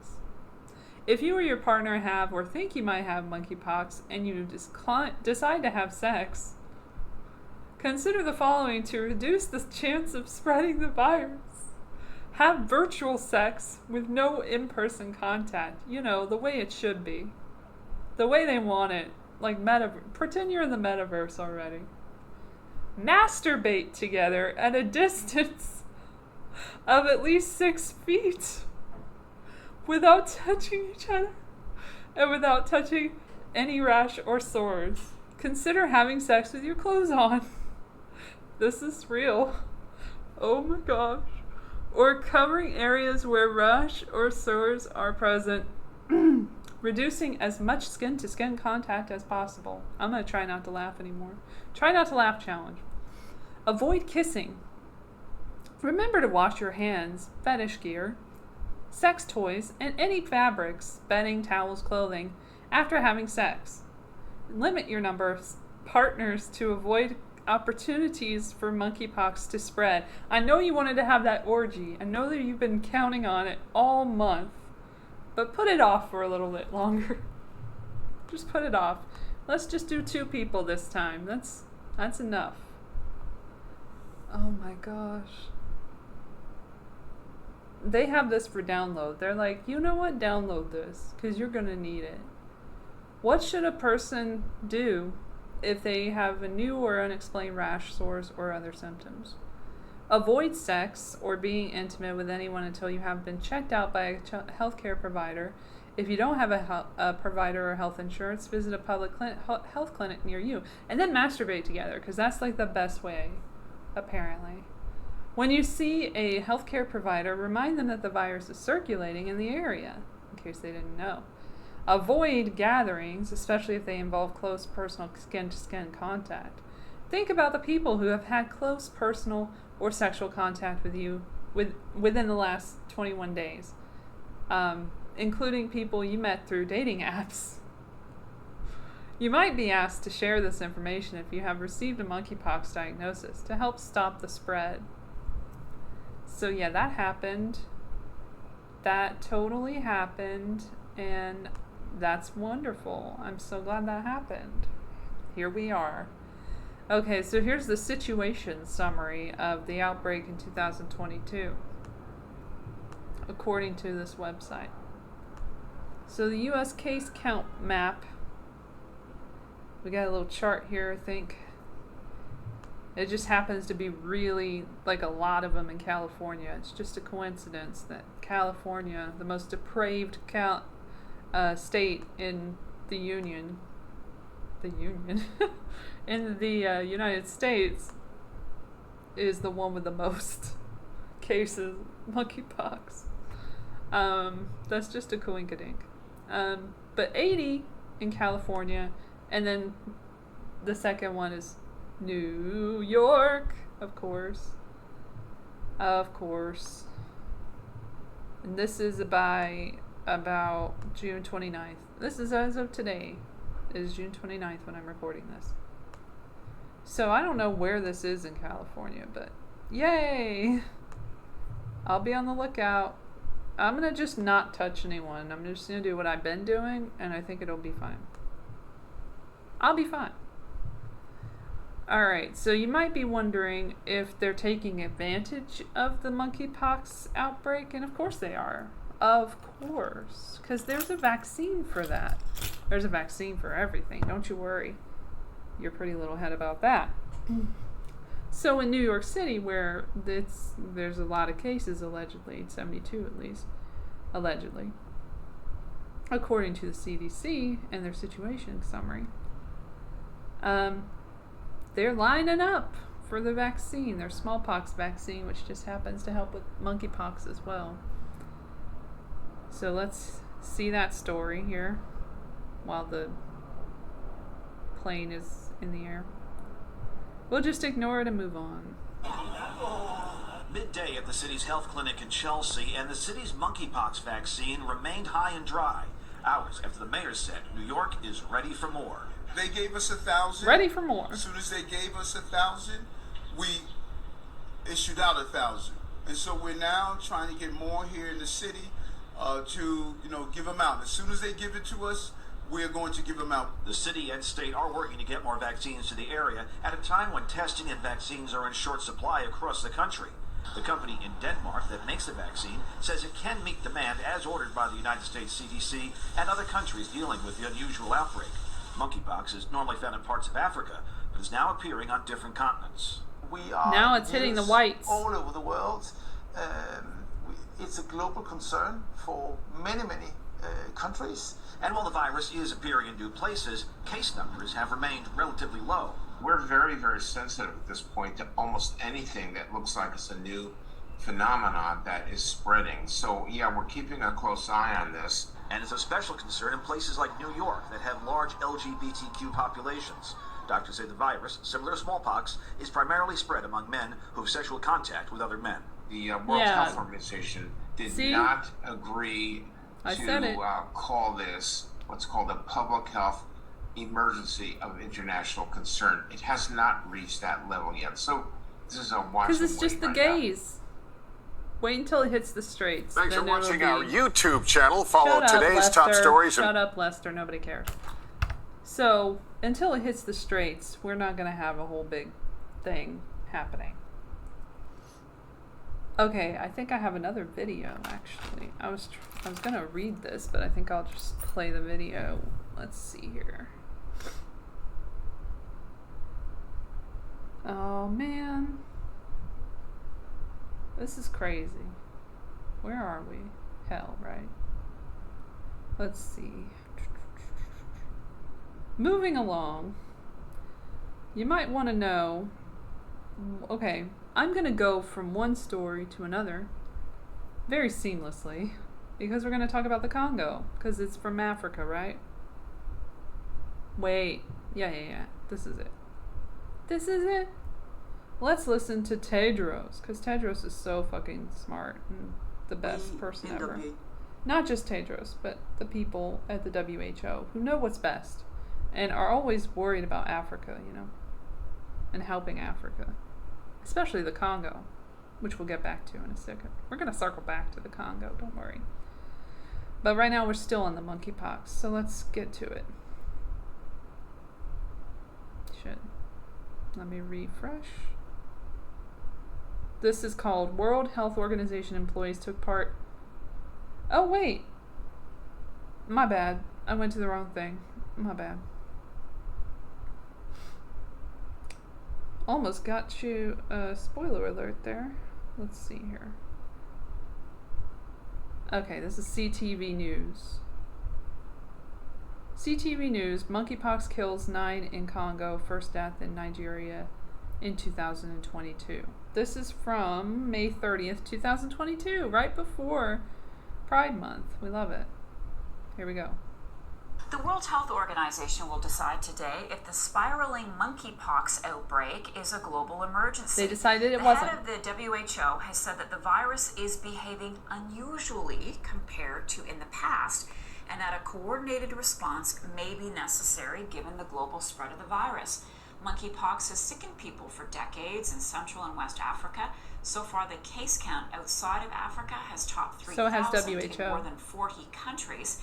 If you or your partner have or think you might have monkeypox and you decide to have sex, consider the following to reduce the chance of spreading the virus. Have virtual sex with no in-person contact. You know, the way it should be. The way they want it. Like pretend you're in the metaverse already. Masturbate together at a distance of at least 6 feet without touching each other and without touching any rash or sores. Consider having sex with your clothes on. This is real. Oh my gosh. Or covering areas where rash or sores are present. Reducing as much skin-to-skin contact as possible. I'm going to try not to laugh anymore. Try not to laugh challenge. Avoid kissing. Remember to wash your hands, fetish gear, sex toys, and any fabrics, bedding, towels, clothing, after having sex. Limit your number of partners to avoid opportunities for monkeypox to spread. I know you wanted to have that orgy. I know that you've been counting on it all month. But put it off for a little bit longer. Just put it off. Let's just do 2 people this time. That's enough. Oh my gosh. They have this for download. They're like, you know what? Download this, because you're going to need it. What should a person do if they have a new or unexplained rash, sores, or other symptoms? Avoid sex or being intimate with anyone until you have been checked out by a healthcare provider. If you don't have a provider or health insurance, visit a public health clinic near you. And then masturbate together, because that's like the best way, apparently. When you see a healthcare provider, remind them that the virus is circulating in the area, in case they didn't know. Avoid gatherings, especially if they involve close personal skin-to-skin contact. Think about the people who have had close personal or sexual contact with you within the last 21 days, including people you met through dating apps. You might be asked to share this information if you have received a monkeypox diagnosis to help stop the spread. So yeah, that happened. That totally happened, and that's wonderful. I'm so glad that happened. Here we are. Okay, so here's the situation summary of the outbreak in 2022, according to this website. So the U.S. case count map, we got a little chart here, I think. It just happens to be really, like, a lot of them in California. It's just a coincidence that California, the most depraved state in the Union, in the United States is the one with the most cases of monkeypox. That's just a coinkydink. But 80 in California, and then the second one is New York, of course. Of course. And this is by about June 29th. This is as of today. It is June 29th when I'm recording this. So I don't know where this is in California, but yay! I'll be on the lookout. I'm going to just not touch anyone. I'm just going to do what I've been doing, and I think it'll be fine. I'll be fine. Alright, so you might be wondering if they're taking advantage of the monkeypox outbreak, and of course they are. Of course. Because there's a vaccine for that. There's a vaccine for everything, don't you worry. Your pretty little head about that. So in New York City, where there's a lot of cases, allegedly, 72 at least, allegedly, according to the CDC and their situation summary, they're lining up for the vaccine, their smallpox vaccine, which just happens to help with monkeypox as well. So let's see that story here while the plane is in the air. We'll just ignore it and move on. Midday at the city's health clinic in Chelsea, and the city's monkeypox vaccine remained high and dry, hours after the mayor said New York is ready for more. They gave us 1,000. Ready for more. As soon as they gave us 1,000, we issued out 1,000. And so we're now trying to get more here in the city to, give them out. As soon as they give it to us, we're going to give them out. The city and state are working to get more vaccines to the area at a time when testing and vaccines are in short supply across the country. The company in Denmark that makes the vaccine says it can meet demand as ordered by the United States CDC and other countries dealing with the unusual outbreak. Monkeypox is normally found in parts of Africa, but is now appearing on different continents. We are now it's hitting the whites all over the world. It's a global concern for many countries. And while the virus is appearing in new places, case numbers have remained relatively low. We're very, very sensitive at this point to almost anything that looks like it's a new phenomenon that is spreading. So yeah, we're keeping a close eye on this. And it's a special concern in places like New York that have large LGBTQ populations. Doctors say the virus, similar to smallpox, is primarily spread among men who have sexual contact with other men. The World Health Organization did not agree to call this what's called a public health emergency of international concern. It has not reached that level yet. So this is a watch. Because it's just the gays. Wait until it hits the straits. Thanks for watching our YouTube channel. Follow today's top stories. Shut up, Lester. Nobody cares. So, until it hits the straits, we're not going to have a whole big thing happening. Okay, I think I have another video, actually. I was going to read this, but I think I'll just play the video. Let's see here. Oh, man. This is crazy. Where are we? Hell, right? Let's see. Moving along. You might want to know... Okay, I'm going to go from one story to another very seamlessly because we're going to talk about the Congo because it's from Africa, right? Wait. Yeah. This is it. This is it? Let's listen to Tedros, because Tedros is so fucking smart and the best person ever. Not just Tedros, but the people at the WHO who know what's best and are always worried about Africa, and helping Africa. Especially the Congo, which we'll get back to in a second. We're going to circle back to the Congo, don't worry. But right now we're still on the monkeypox, so let's get to it. Let me refresh. This is called World Health Organization employees took part. Oh, wait. My bad. I went to the wrong thing. My bad. Almost got you a spoiler alert there. Let's see here. Okay, this is CTV News. CTV News, monkeypox kills 9 in Congo, first death in Nigeria in 2022. This is from May 30th, 2022, right before Pride Month. We love it. Here we go. The World Health Organization will decide today if the spiraling monkeypox outbreak is a global emergency. They decided it wasn't. The head of the WHO has said that the virus is behaving unusually compared to in the past, and that a coordinated response may be necessary given the global spread of the virus. Monkeypox has sickened people for decades in Central and West Africa. So far, the case count outside of Africa has topped 3,000 in more than 40 countries.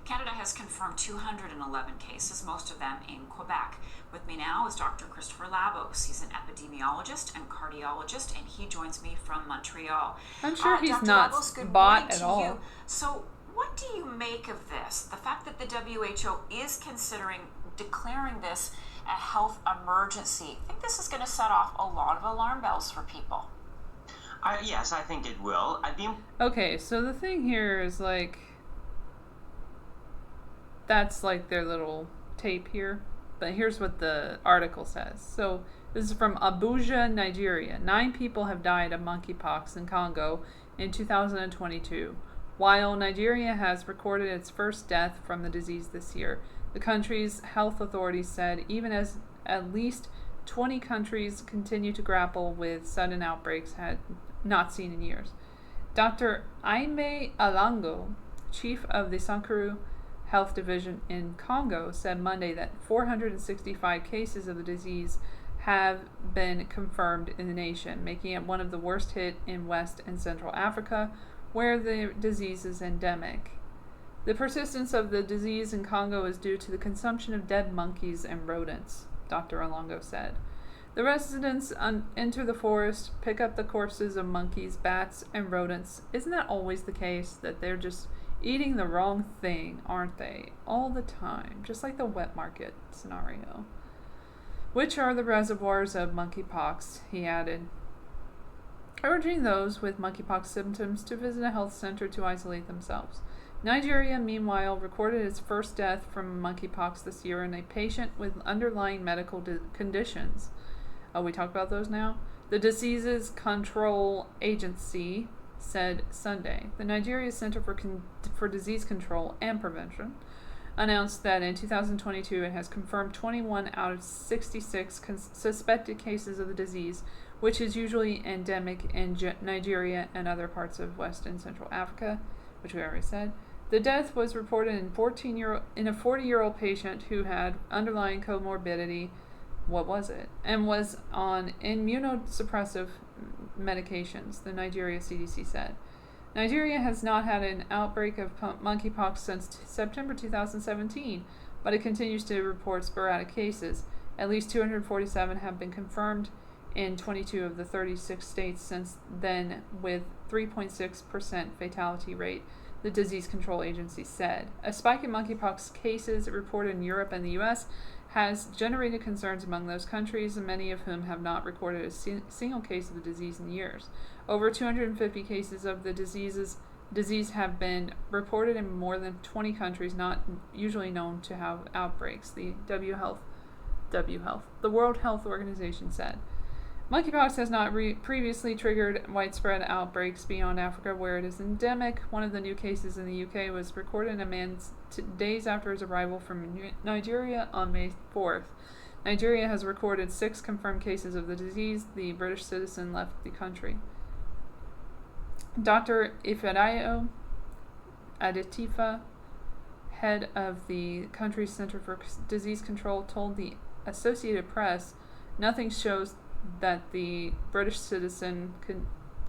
Canada has confirmed 211 cases, most of them in Quebec. With me now is Dr. Christopher Labos. He's an epidemiologist and cardiologist, and he joins me from Montreal. I'm sure he's Dr. not Labos, bought at all. So what do you make of this? The fact that the WHO is considering declaring this a health emergency. I think this is going to set off a lot of alarm bells for people. Yes, I think it will. Okay, so the thing here is like, that's like their little tape here. But here's what the article says. So this is from Abuja, Nigeria. 9 people have died of monkeypox in Congo in 2022. While Nigeria has recorded its first death from the disease this year, the country's health authorities said even as at least 20 countries continue to grapple with sudden outbreaks had not seen in years. Dr. Aime Alango, chief of the Sankuru Health Division in Congo, said Monday that 465 cases of the disease have been confirmed in the nation, making it one of the worst hit in West and Central Africa, where the disease is endemic. The persistence of the disease in Congo is due to the consumption of dead monkeys and rodents, Dr. Alongo said. The residents enter the forest, pick up the corpses of monkeys, bats, and rodents. Isn't that always the case, that they're just eating the wrong thing, aren't they? All the time, just like the wet market scenario. Which are the reservoirs of monkeypox, he added, urging those with monkeypox symptoms to visit a health center to isolate themselves. Nigeria, meanwhile, recorded its first death from monkeypox this year in a patient with underlying medical conditions. Oh, we talked about those now? The Diseases Control Agency said Sunday. The Nigeria Center for Disease Control and Prevention announced that in 2022 it has confirmed 21 out of 66 suspected cases of the disease, which is usually endemic in Nigeria and other parts of West and Central Africa, which we already said. The death was reported in a 40-year-old patient who had underlying comorbidity, what was it, and was on immunosuppressive medications, the Nigeria CDC said. Nigeria has not had an outbreak of monkeypox since September 2017, but it continues to report sporadic cases. At least 247 have been confirmed in 22 of the 36 states since then, with 3.6% fatality rate, the Disease Control Agency said. A spike in monkeypox cases reported in Europe and the U.S. has generated concerns among those countries, many of whom have not recorded a single case of the disease in years. Over 250 cases of the disease have been reported in more than 20 countries not usually known to have outbreaks, the the World Health Organization said. Monkeypox has not previously triggered widespread outbreaks beyond Africa, where it is endemic. One of the new cases in the UK was recorded in a man days after his arrival from Nigeria on May 4th. Nigeria has recorded 6 confirmed cases of the disease. The British citizen left the country. Dr. Ifedayo Adetifa, head of the country's Center for Disease Control, told the Associated Press, nothing shows that the British citizen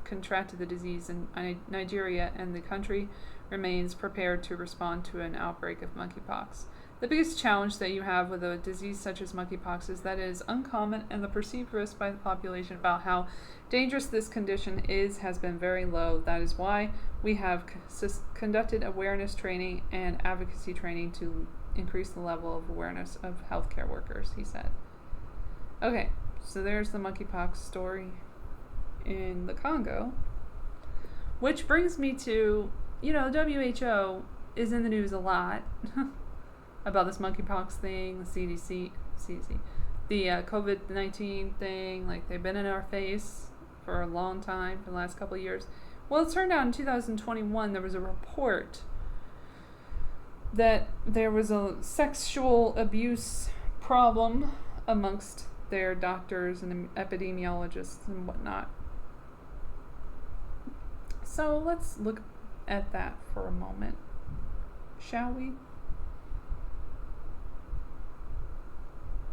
contracted the disease in Nigeria, and the country remains prepared to respond to an outbreak of monkeypox. The biggest challenge that you have with a disease such as monkeypox is that it is uncommon, and the perceived risk by the population about how dangerous this condition is has been very low. That is why we have conducted awareness training and advocacy training to increase the level of awareness of healthcare workers, he said. Okay, so there's the monkeypox story in the Congo, which brings me to, WHO is in the news a lot. about this monkeypox thing, the CDC, the COVID-19 thing. Like, they've been in our face for a long time, for the last couple of years. Well, it turned out in 2021 there was a report that there was a sexual abuse problem amongst their doctors and epidemiologists and whatnot. So let's look at that for a moment, shall we?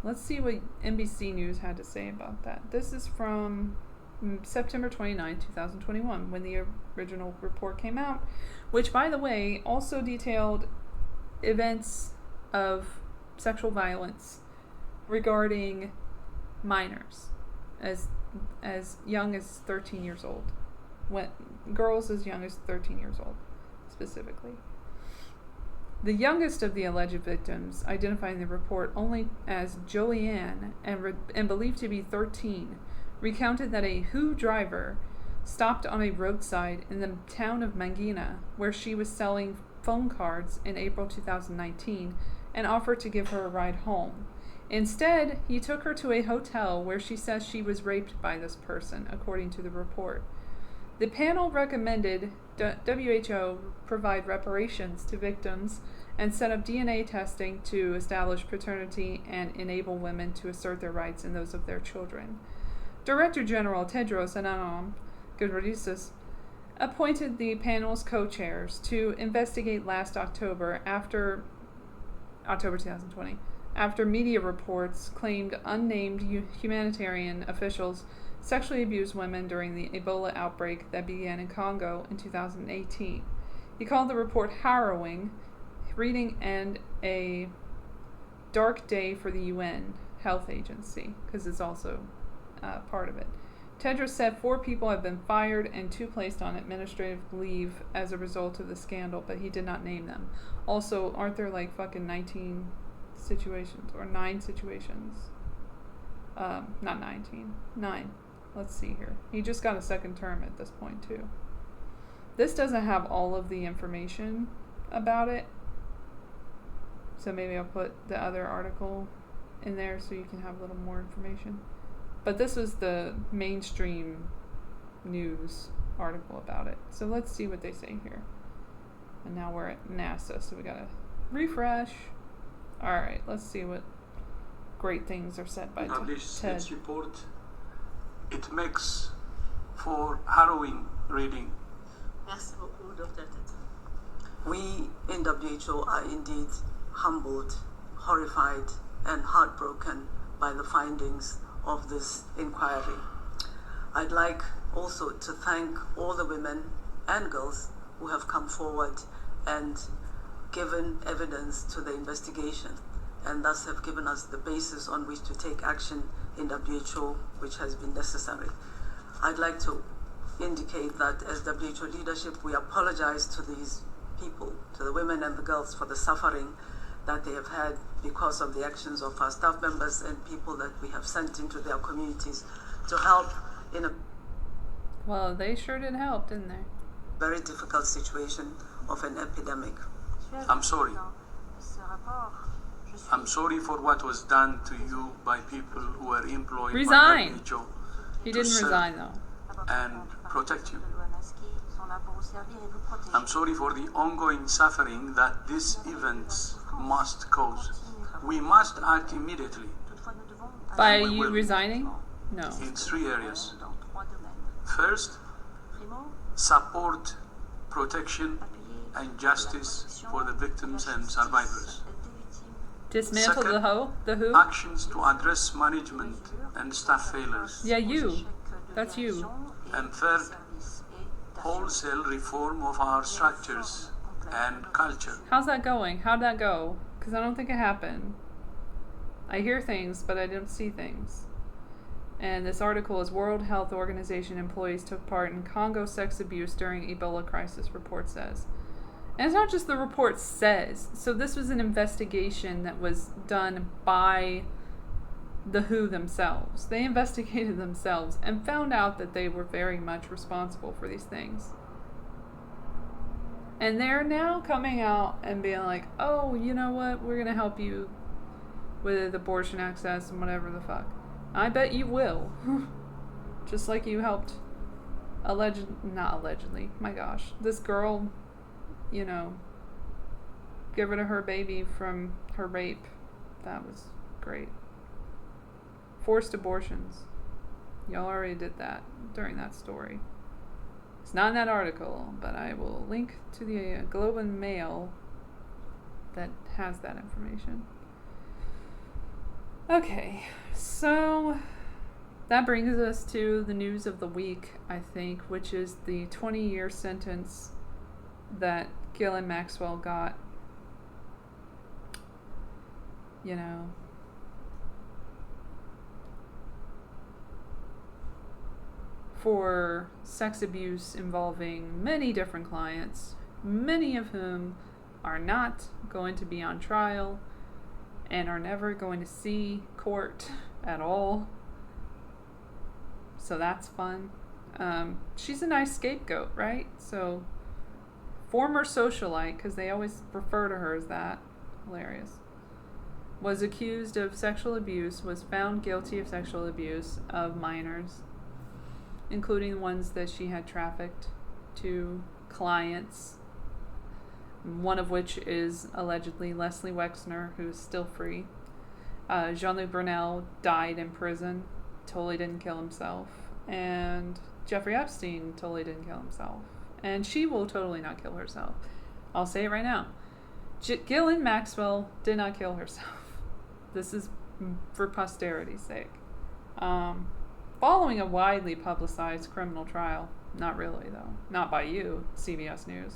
Let's see what NBC News had to say about that. This is from September 29, 2021, when the original report came out, which, by the way, also detailed events of sexual violence regarding minors as young as 13 years old. Girls as young as 13 years old, specifically. The youngest of the alleged victims, identified in the report only as Joanne and believed to be 13, recounted that a Who driver stopped on a roadside in the town of Mangina, where she was selling phone cards in April 2019, and offered to give her a ride home. Instead, he took her to a hotel where she says she was raped by this person, according to the report. The panel recommended WHO provide reparations to victims and set up DNA testing to establish paternity and enable women to assert their rights and those of their children. Director General Tedros Adhanom Ghebreyesus appointed the panel's co-chairs to investigate last October, October 2020, after media reports claimed unnamed humanitarian officials sexually abused women during the Ebola outbreak that began in Congo in 2018. He called the report harrowing reading and a dark day for the UN Health Agency, because it's also part of it. Tedros said 4 people have been fired and 2 placed on administrative leave as a result of the scandal, but he did not name them. Also, aren't there like fucking 19 situations, or 9 situations? Not 19. 9. Let's see here. He just got a second term at this point, too. This doesn't have all of the information about it, so maybe I'll put the other article in there so you can have a little more information. But this was the mainstream news article about it. So let's see what they say here. And now we're at NASA, so we gotta refresh. Alright, let's see what great things are said by Ted. Its report. It makes for harrowing reading. Merci beaucoup, Dr. Ted. We in WHO are indeed humbled, horrified, and heartbroken by the findings of this inquiry. I'd like also to thank all the women and girls who have come forward and given evidence to the investigation, and thus have given us the basis on which to take action in WHO, which has been necessary. I'd like to indicate that as WHO leadership, we apologize to these people, to the women and the girls, for the suffering that they have had because of the actions of our staff members and people that we have sent into their communities to help in a Well, they sure did help, didn't they? very difficult situation of an epidemic. I'm sorry. I'm sorry for what was done to you by people who were employed Resign. by WHO He to didn't serve resign, though. and protect you. I'm sorry for the ongoing suffering that these events must cause. We must act immediately. By And we you will. resigning? No. In 3 areas. First, support, protection, and justice for the victims and survivors. Dismantle Second, the WHO? actions to address management and staff failures. Yeah, you. That's you. And third, wholesale reform of our structures and culture. How's that going? How'd that go? Because I don't think it happened. I hear things, but I don't see things. And this article is World Health Organization employees took part in Congo sex abuse during Ebola crisis, report says. And it's not just the report says. So this was an investigation that was done by the WHO themselves. They investigated themselves and found out that they were very much responsible for these things. And they're now coming out and being like, oh, you know what? We're going to help you with abortion access and whatever the fuck. I bet you will. Just like you helped not allegedly, my gosh. This girl, you know, get rid of her baby from her rape. That was great. Forced abortions. Y'all already did that during that story. It's not in that article, but I will link to the Globe and Mail that has that information. Okay, so that brings us to the news of the week, I think, which is the 20-year sentence that Ghislaine Maxwell got. You know, for sex abuse involving many different clients, many of whom are not going to be on trial and are never going to see court at all. So that's fun. She's a nice scapegoat, right? So, former socialite, because they always refer to her as that. Hilarious. Was accused of sexual abuse, was found guilty of sexual abuse of minors, including ones that she had trafficked to clients, one of which is allegedly Leslie Wexner, who is still free. Jean-Luc Brunel died in prison, totally didn't kill himself. And Jeffrey Epstein totally didn't kill himself. And she will totally not kill herself. I'll say it right now. Ghislaine Maxwell did not kill herself. This is for posterity's sake. Following a widely publicized criminal trial, not really though, not by you, CBS News,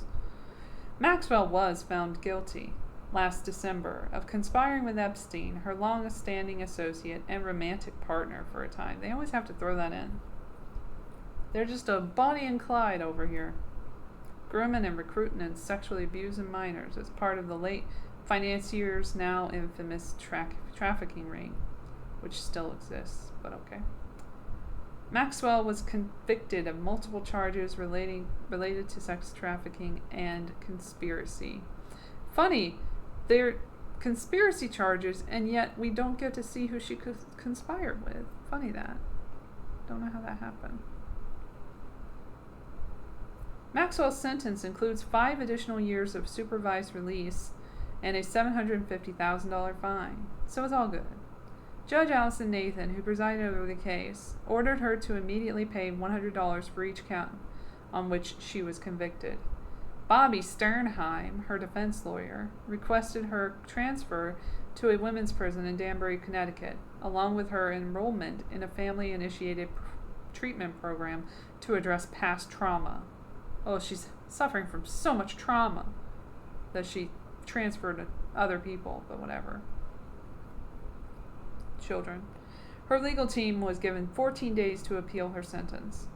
Maxwell was found guilty last December of conspiring with Epstein, her longest-standing associate and romantic partner for a time. They always have to throw that in. They're just a Bonnie and Clyde over here. Grooming and recruiting and sexually abusing minors as part of the late financier's now infamous trafficking ring, which still exists, but okay. Maxwell was convicted of multiple charges related to sex trafficking and conspiracy. Funny, they're conspiracy charges, and yet we don't get to see who she conspired with. Funny that. Don't know how that happened. Maxwell's sentence includes 5 additional years of supervised release and a $750,000 fine, so it's all good. Judge Allison Nathan, who presided over the case, ordered her to immediately pay $100 for each count on which she was convicted. Bobby Sternheim, her defense lawyer, requested her transfer to a women's prison in Danbury, Connecticut, along with her enrollment in a family-initiated treatment program to address past trauma. Oh, she's suffering from so much trauma that she transferred to other people, but whatever. Children. Her legal team was given 14 days to appeal her sentence.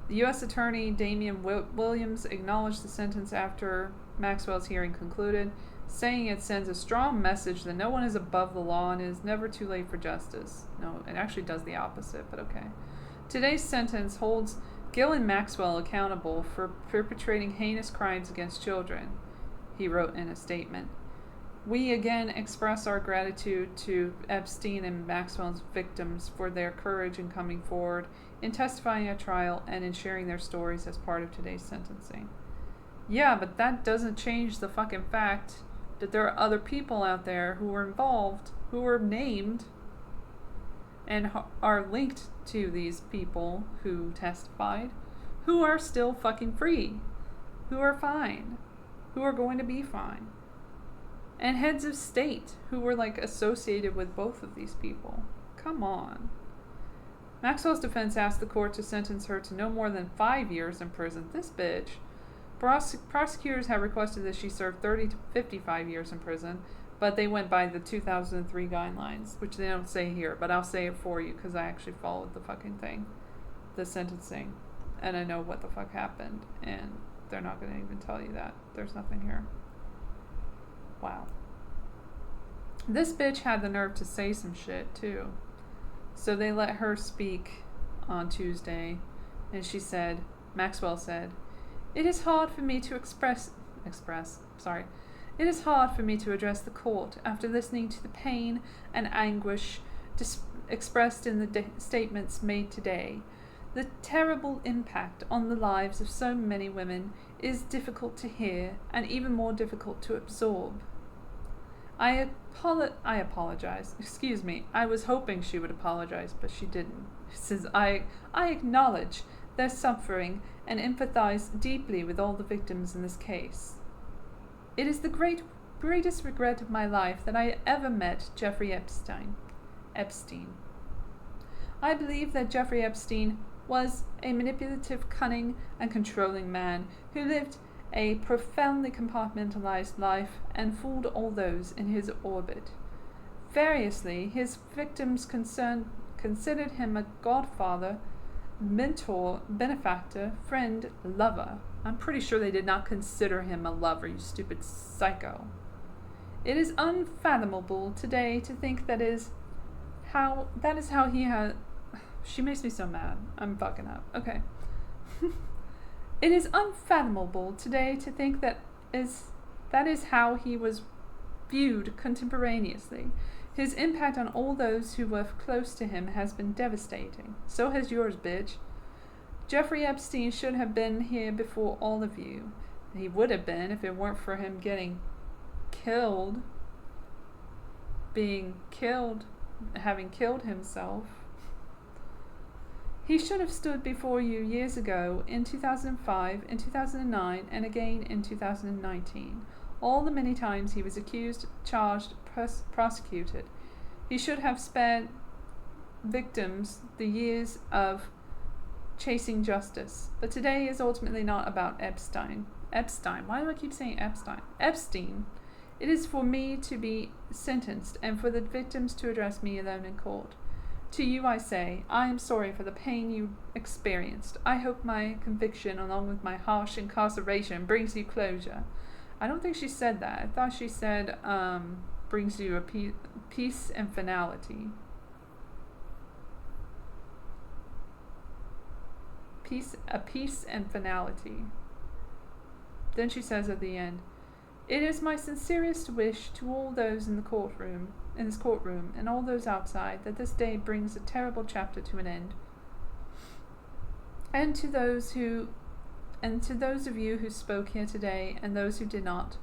The U.S. Attorney Damian Williams acknowledged the sentence after Maxwell's hearing concluded, saying it sends a strong message that no one is above the law and it is never too late for justice. No, it actually does the opposite, but okay. Today's sentence holds Ghislaine Maxwell accountable for perpetrating heinous crimes against children, he wrote in a statement. We again express our gratitude to Epstein and Maxwell's victims for their courage in coming forward, in testifying at trial, and in sharing their stories as part of today's sentencing. Yeah, but that doesn't change the fucking fact that there are other people out there who were involved, who were named, and are linked to these people who testified, who are still fucking free, who are fine, who are going to be fine. And heads of state who were like associated with both of these people. Come on. Maxwell's defense asked the court to sentence her to no more than 5 years in prison. This bitch. Prosecutors have requested that she serve 30 to 55 years in prison, but they went by the 2003 guidelines, which they don't say here, but I'll say it for you because I actually followed the fucking thing, the sentencing, and I know what the fuck happened, and they're not going to even tell you that. There's nothing here. Wow. This bitch had the nerve to say some shit, too. So they let her speak on Tuesday, and she said, Maxwell said, "It is hard for me to express It is hard for me to address the court after listening to the pain and anguish expressed in the statements made today. The terrible impact on the lives of so many women is difficult to hear and even more difficult to absorb. I apologize. Excuse me. I was hoping she would apologize, but she didn't. She says, I acknowledge their suffering and empathize deeply with all the victims in this case. It is the greatest regret of my life that I ever met Jeffrey Epstein. I believe that Jeffrey Epstein was a manipulative, cunning, and controlling man who lived a profoundly compartmentalized life and fooled all those in his orbit. Variously, his victims considered him a godfather, mentor, benefactor, friend, lover. I'm pretty sure they did not consider him a lover, you stupid psycho. It is unfathomable today to think that is how he has... She makes me so mad. I'm fucking up. Okay. It is unfathomable today to think that is how he was viewed contemporaneously. His impact on all those who were close to him has been devastating. So has yours, bitch. Jeffrey Epstein should have been here before all of you. He would have been if it weren't for him getting killed. Having killed himself. He should have stood before you years ago, in 2005, in 2009, and again in 2019. All the many times he was accused, charged, prosecuted. He should have spared victims the years of chasing justice. But today is ultimately not about Epstein. Why do I keep saying Epstein? Epstein. It is for me to be sentenced and for the victims to address me alone in court. To you I say, I am sorry for the pain you experienced. I hope my conviction, along with my harsh incarceration, brings you closure. I don't think she said that. I thought she said, brings you a peace and finality. Peace and finality. Then she says at the end, it is my sincerest wish to all those in this courtroom, and all those outside, that this day brings a terrible chapter to an end. And to those of you who spoke here today, and those who did not,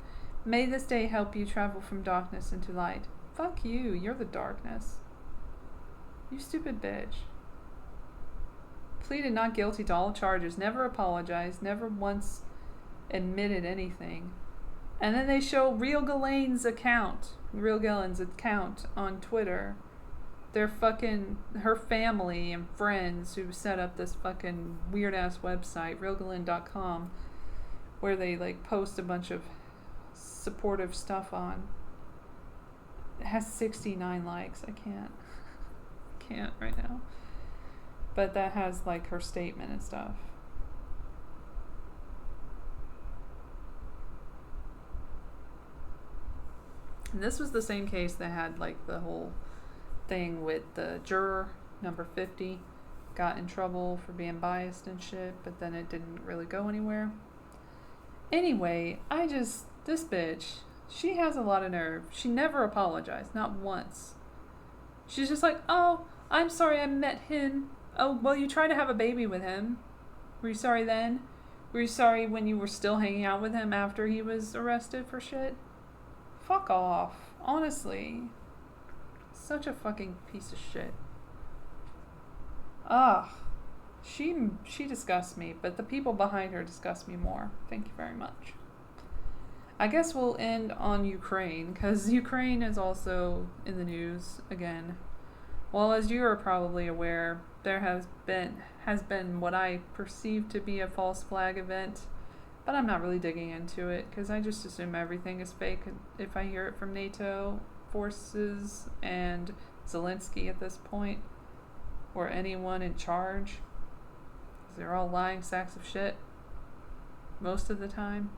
may this day help you travel from darkness into light. Fuck you, you're the darkness. You stupid bitch. Pleaded not guilty to all charges, never apologized, never once admitted anything. And then they show Real Ghislaine's account on Twitter. Her family and friends who set up this fucking weird ass website, realghislaine.com, where they like post a bunch of supportive stuff on. It has 69 likes. I can't right now. But that has like her statement and stuff. And this was the same case that had like the whole thing with the juror number 50 got in trouble for being biased and shit, but then it didn't really go anywhere. Anyway, this bitch, she has a lot of nerve. She never apologized, not once. She's just like, oh, I'm sorry I met him. Oh, well, you tried to have a baby with him. Were you sorry then? Were you sorry when you were still hanging out with him after he was arrested for shit? Fuck off. Honestly. Such a fucking piece of shit. Ugh. She disgusts me, but the people behind her disgust me more. Thank you very much. I guess we'll end on Ukraine, because Ukraine is also in the news again. Well, as you are probably aware, there has been what I perceive to be a false flag event, but I'm not really digging into it because I just assume everything is fake if I hear it from NATO forces and Zelensky at this point, or anyone in charge. They're all lying sacks of shit most of the time.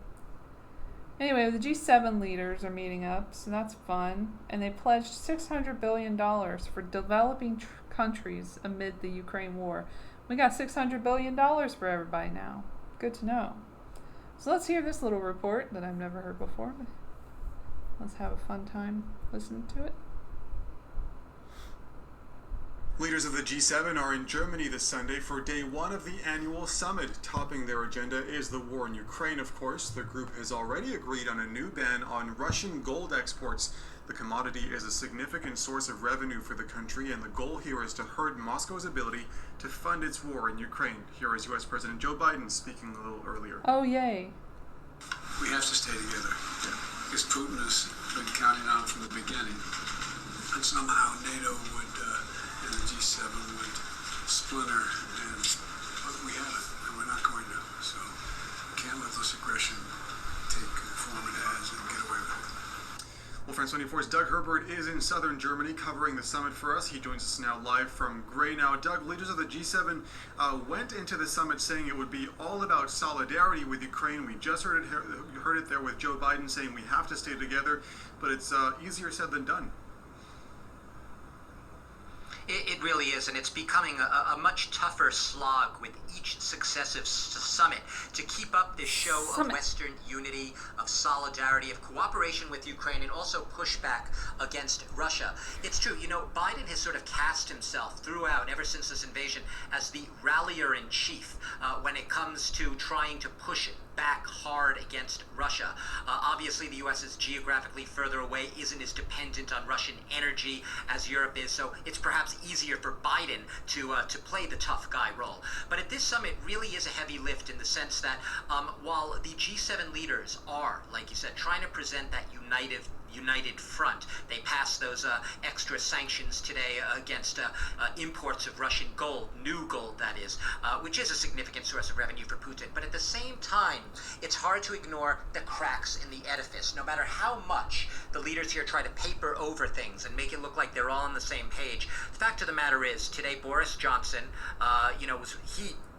Anyway, the G7 leaders are meeting up, so that's fun. And they pledged $600 billion for developing countries amid the Ukraine war. We got $600 billion for everybody now. Good to know. So let's hear this little report that I've never heard before. Let's have a fun time listening to it. Leaders of the G7 are in Germany this Sunday for day one of the annual summit. Topping their agenda is the war in Ukraine, of course. The group has already agreed on a new ban on Russian gold exports. The commodity is a significant source of revenue for the country, and the goal here is to hurt Moscow's ability to fund its war in Ukraine. Here is U.S. President Joe Biden speaking a little earlier. Oh, yay. We have to stay together, because Putin has been counting on from the beginning. And somehow NATO would, and the G7 would splinter, but we haven't, and we're not going to. So we can't let this aggression take the form it has and get away with it. Well, France 24's Doug Herbert is in southern Germany covering the summit for us. He joins us now live from Gray. Now, Doug, leaders of the G7 went into the summit saying it would be all about solidarity with Ukraine. We just heard it there with Joe Biden saying we have to stay together, but it's easier said than done. It really is, and it's becoming a much tougher slog with each successive summit to keep up this show of Western unity, of solidarity, of cooperation with Ukraine, and also pushback against Russia. It's true, Biden has sort of cast himself throughout, ever since this invasion, as the rallier-in-chief when it comes to trying to push back hard against Russia. Obviously, the U.S. is geographically further away, isn't as dependent on Russian energy as Europe is, so it's perhaps easier for Biden to play the tough guy role. But at this summit really is a heavy lift in the sense that while the G7 leaders are, like you said, trying to present that united front. They passed those extra sanctions today against imports of Russian gold, new gold that is, which is a significant source of revenue for Putin. But at the same time, it's hard to ignore the cracks in the edifice. No matter how much the leaders here try to paper over things and make it look like they're all on the same page, the fact of the matter is, today Boris Johnson,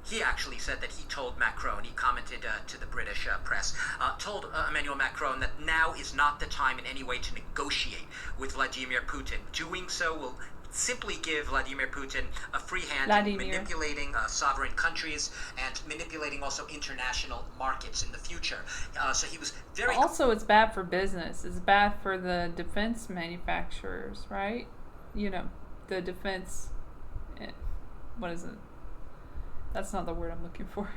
he actually said that he told Macron, he commented to the British press, told Emmanuel Macron that now is not the time in any way to negotiate with Vladimir Putin. Doing so will simply give Vladimir Putin a free hand in manipulating sovereign countries and manipulating also international markets in the future. So he was very... Also, it's bad for business. It's bad for the defense manufacturers, right? The defense... What is it? That's not the word I'm looking for.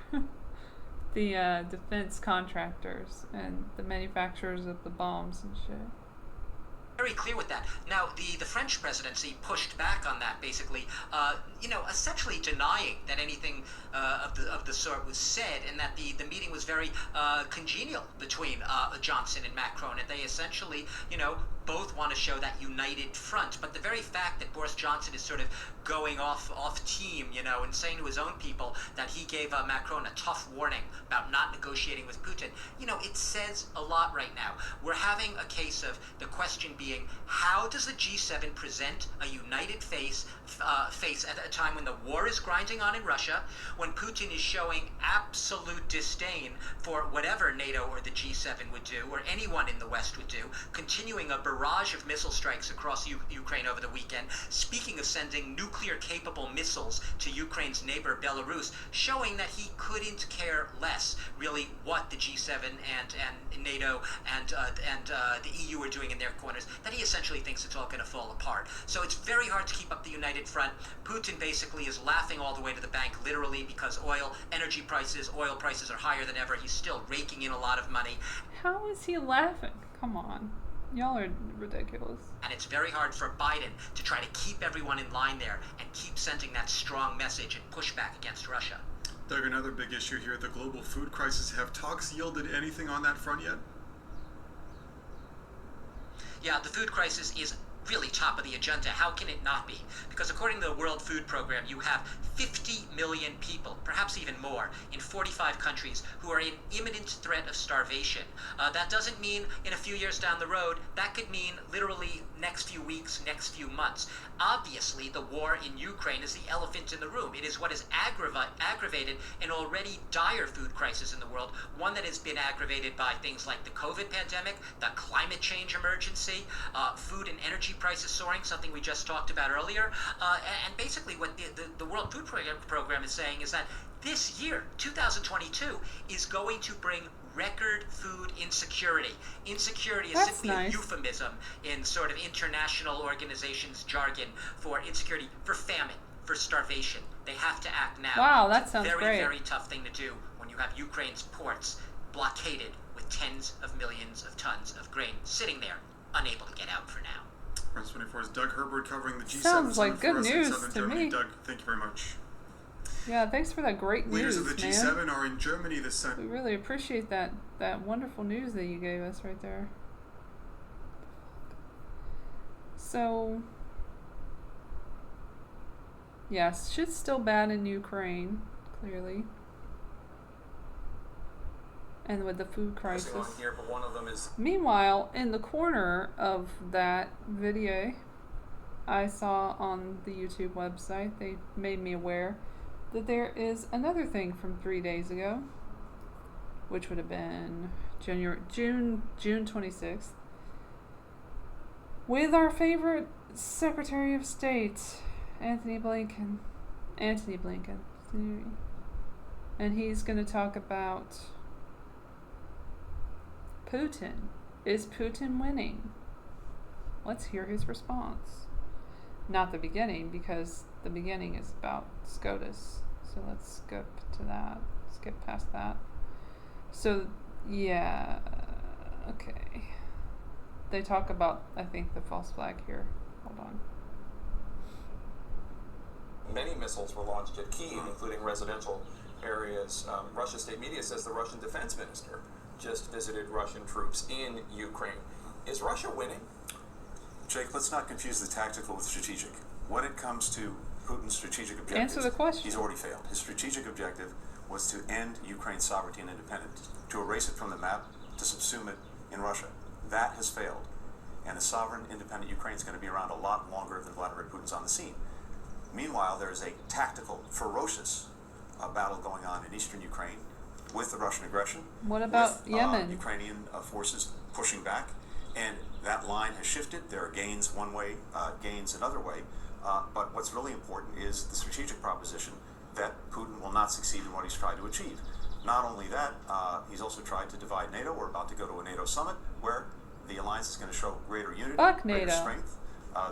The defense contractors and the manufacturers of the bombs and shit. Very clear with that. Now, the French presidency pushed back on that, basically, essentially denying that anything of the sort was said, and that the meeting was very congenial between Johnson and Macron, and they essentially, both want to show that united front. But the very fact that Boris Johnson is sort of going off team, and saying to his own people that he gave Macron a tough warning about not negotiating with Putin, it says a lot right now. We're having a case of the question being, how does the G7 present a united face at a time when the war is grinding on in Russia, when Putin is showing absolute disdain for whatever NATO or the G7 would do, or anyone in the West would do, continuing a barrage of missile strikes across Ukraine over the weekend, speaking of sending nuclear-capable missiles to Ukraine's neighbor Belarus, showing that he couldn't care less, really, what the G7 and NATO and the EU are doing in their corners, that he essentially thinks it's all going to fall apart. So it's very hard to keep up the united front. Putin basically is laughing all the way to the bank, literally, because oil prices are higher than ever. He's still raking in a lot of money. How is he laughing? Come on. Y'all are ridiculous. And it's very hard for Biden to try to keep everyone in line there and keep sending that strong message and push back against Russia. Doug, another big issue here, the global food crisis. Have talks yielded anything on that front yet? Yeah, the food crisis is really top of the agenda. How can it not be? Because according to the World Food Program, you have 50 million people, perhaps even more, in 45 countries who are in imminent threat of starvation. That doesn't mean in a few years down the road. That could mean literally next few weeks, next few months. Obviously, the war in Ukraine is the elephant in the room. It is what has aggravated an already dire food crisis in the world, one that has been aggravated by things like the COVID pandemic, the climate change emergency, food and energy prices soaring, something we just talked about earlier. And basically what the World Food Program is saying is that this year, 2022, is going to bring record food insecurity. Insecurity is That's simply nice. a euphemism in sort of international organizations' jargon for insecurity, for famine, for starvation. They have to act now. Wow, that It's sounds a very, great. very tough thing to do when you have Ukraine's ports blockaded with tens of millions of tons of grain sitting there, unable to get out for now. Press 24's Doug Herbert covering the G7 Sounds summit like good for us in news Southern to Germany. me. Doug, thank you very much. Yeah, thanks for that great Leaders news, of the man. G7 are in Germany this Sunday. We really appreciate that wonderful news that you gave us right there. So, yes, shit's still bad in Ukraine, clearly. And with the food crisis. On here, but one of them is Meanwhile, in the corner of that video I saw on the YouTube website, they made me aware that there is another thing from 3 days ago, which would have been June 26th, with our favorite Secretary of State, Anthony Blinken. And he's going to talk about Putin. Is Putin winning? Let's hear his response. Not the beginning, because the beginning is about SCOTUS. So let's skip to that. Skip past that. So, yeah. Okay. They talk about, I think, the false flag here. Hold on. many missiles were launched at Kyiv, including residential areas. Russian state media says the Russian defense minister just visited Russian troops in Ukraine. Is Russia winning? Jake, let's not confuse the tactical with strategic. When it comes to Putin's strategic objectives, answer the question. He's already failed. His strategic objective was to end Ukraine's sovereignty and independence, to erase it from the map, to subsume it in Russia. That has failed. And a sovereign, independent Ukraine is going to be around a lot longer than Vladimir Putin's on the scene. Meanwhile, there is a tactical, ferocious battle going on in eastern Ukraine with the Russian aggression. What about with, Yemen? Ukrainian forces pushing back, and that line has shifted. There are gains one way, gains another way. But what's really important is the strategic proposition that Putin will not succeed in what he's tried to achieve. Not only that, he's also tried to divide NATO. We're about to go to a NATO summit where the alliance is going to show greater unity, Fuck greater NATO. strength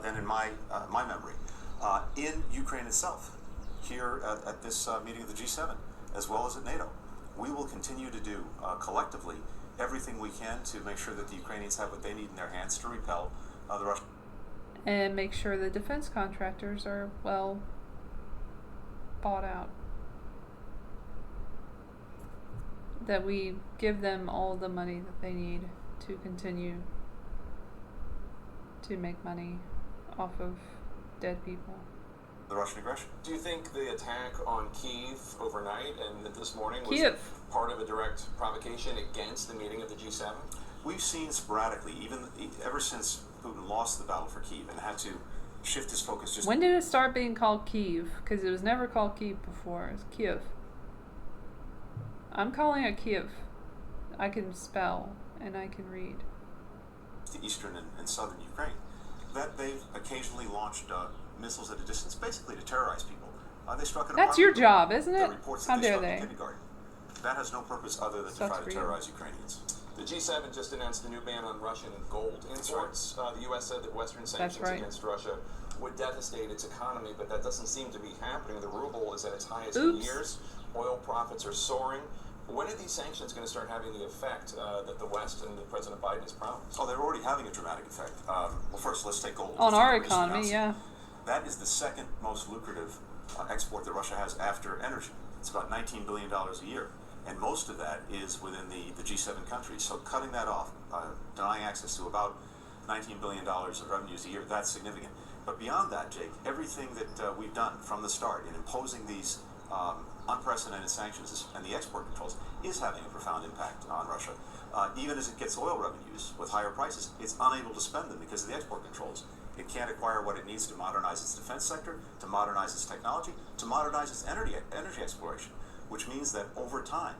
than in my memory. In Ukraine itself, here at this meeting of the G7, as well as at NATO, we will continue to do collectively everything we can to make sure that the Ukrainians have what they need in their hands to repel the Russian. And make sure the defense contractors are well bought out. That we give them all the money that they need to continue to make money off of dead people. The Russian aggression. Do you think the attack on Kyiv overnight and this morning was Kyiv. part of a direct provocation against the meeting of the G7? We've seen sporadically, even ever since Putin lost the battle for Kyiv and had to shift his focus just. When did it start being called Kyiv? Because it was never called Kyiv before. It's Kyiv. I'm calling it Kyiv. I can spell and I can read. To eastern and southern Ukraine, that they've occasionally launched missiles at a distance, basically to terrorize people. They struck an That's apartment your building. job, isn't There it? are reports How that they dare struck a they? kindergarten. That has no purpose other than to Sucks try for to you. terrorize Ukrainians. The G7 just announced a new ban on Russian gold imports. The U.S. said that Western sanctions right. against Russia would devastate its economy, but that doesn't seem to be happening. The ruble is at its highest in Oops. years. Oil profits are soaring. When are these sanctions going to start having the effect that the West and President Biden has promised? Oh, they're already having a dramatic effect. Well, first, let's take gold. On Just our the recent economy, announcement. yeah. That is the second most lucrative export that Russia has after energy. It's about $19 billion a year. And most of that is within the G7 countries. So cutting that off, denying access to about $19 billion of revenues a year, that's significant. But beyond that, Jake, everything that we've done from the start in imposing these unprecedented sanctions and the export controls is having a profound impact on Russia. Even as it gets oil revenues with higher prices, it's unable to spend them because of the export controls. It can't acquire what it needs to modernize its defense sector, to modernize its technology, to modernize its energy exploration, which means that over time,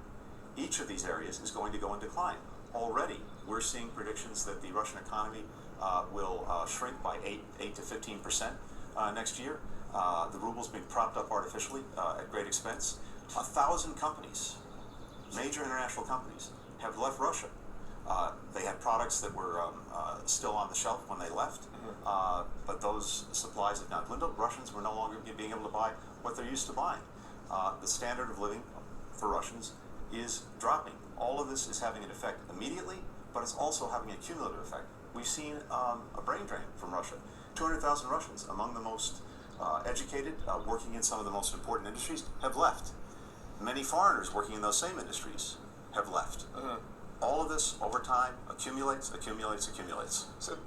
each of these areas is going to go in decline. Already, we're seeing predictions that the Russian economy will shrink by 8 to 15% next year. The ruble's being propped up artificially at great expense. 1,000 companies, major international companies, have left Russia. They had products that were still on the shelf when they left, but those supplies have now dwindled. Russians were no longer being able to buy what they're used to buying. The standard of living for Russians is dropping. All of this is having an effect immediately, but it's also having a cumulative effect. We've seen a brain drain from Russia. 200,000 Russians, among the most educated, working in some of the most important industries, have left. Many foreigners working in those same industries have left. All of this over time accumulates. So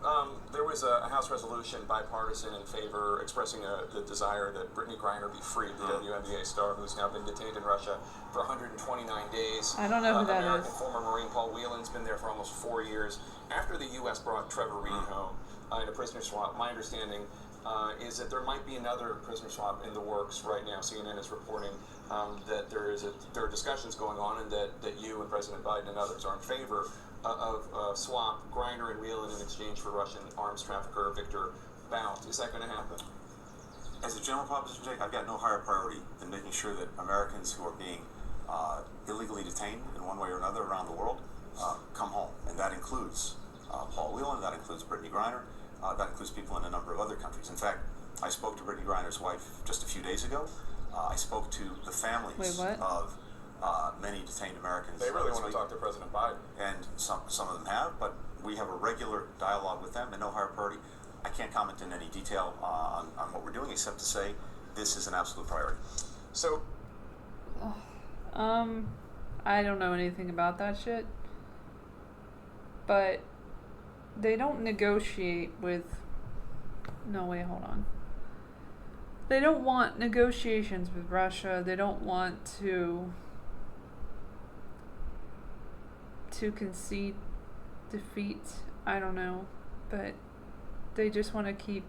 there was a House resolution, bipartisan, in favor, expressing the desire that Brittany Griner be freed, the WNBA star who's now been detained in Russia for 129 days. I don't know who that American is. former Marine Paul Whelan's been there for almost 4 years. After the U.S. brought Trevor Reed home in a prisoner swap, my understanding is that there might be another prisoner swap in the works right now. CNN is reporting that there are discussions going on, and that you and President Biden and others are in favor of swap Griner and Whelan in exchange for Russian arms trafficker Victor Bout. Is that going to happen? As a general proposition, Jake, I've got no higher priority than making sure that Americans who are being illegally detained in one way or another around the world come home, and that includes Paul Whelan, that includes Brittany Griner, that includes people in a number of other countries. In fact, I spoke to Brittany Griner's wife just a few days ago. I spoke to the families of many detained Americans. They really want to talk to President Biden. And some of them have, but we have a regular dialogue with them, and no higher priority. I can't comment in any detail on what we're doing, except to say this is an absolute priority. So, I don't know anything about that shit, but they don't negotiate with... No, wait, hold on. They don't want negotiations with Russia. They don't want to concede defeat. I don't know. But they just want to keep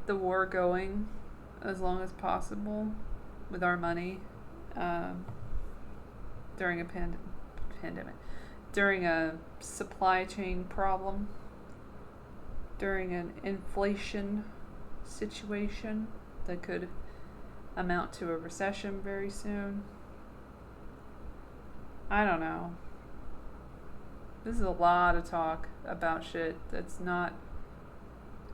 the war going as long as possible with our money during a pandemic. During a supply chain problem. During an inflation situation that could amount to a recession very soon. I don't know. This is a lot of talk about shit that's not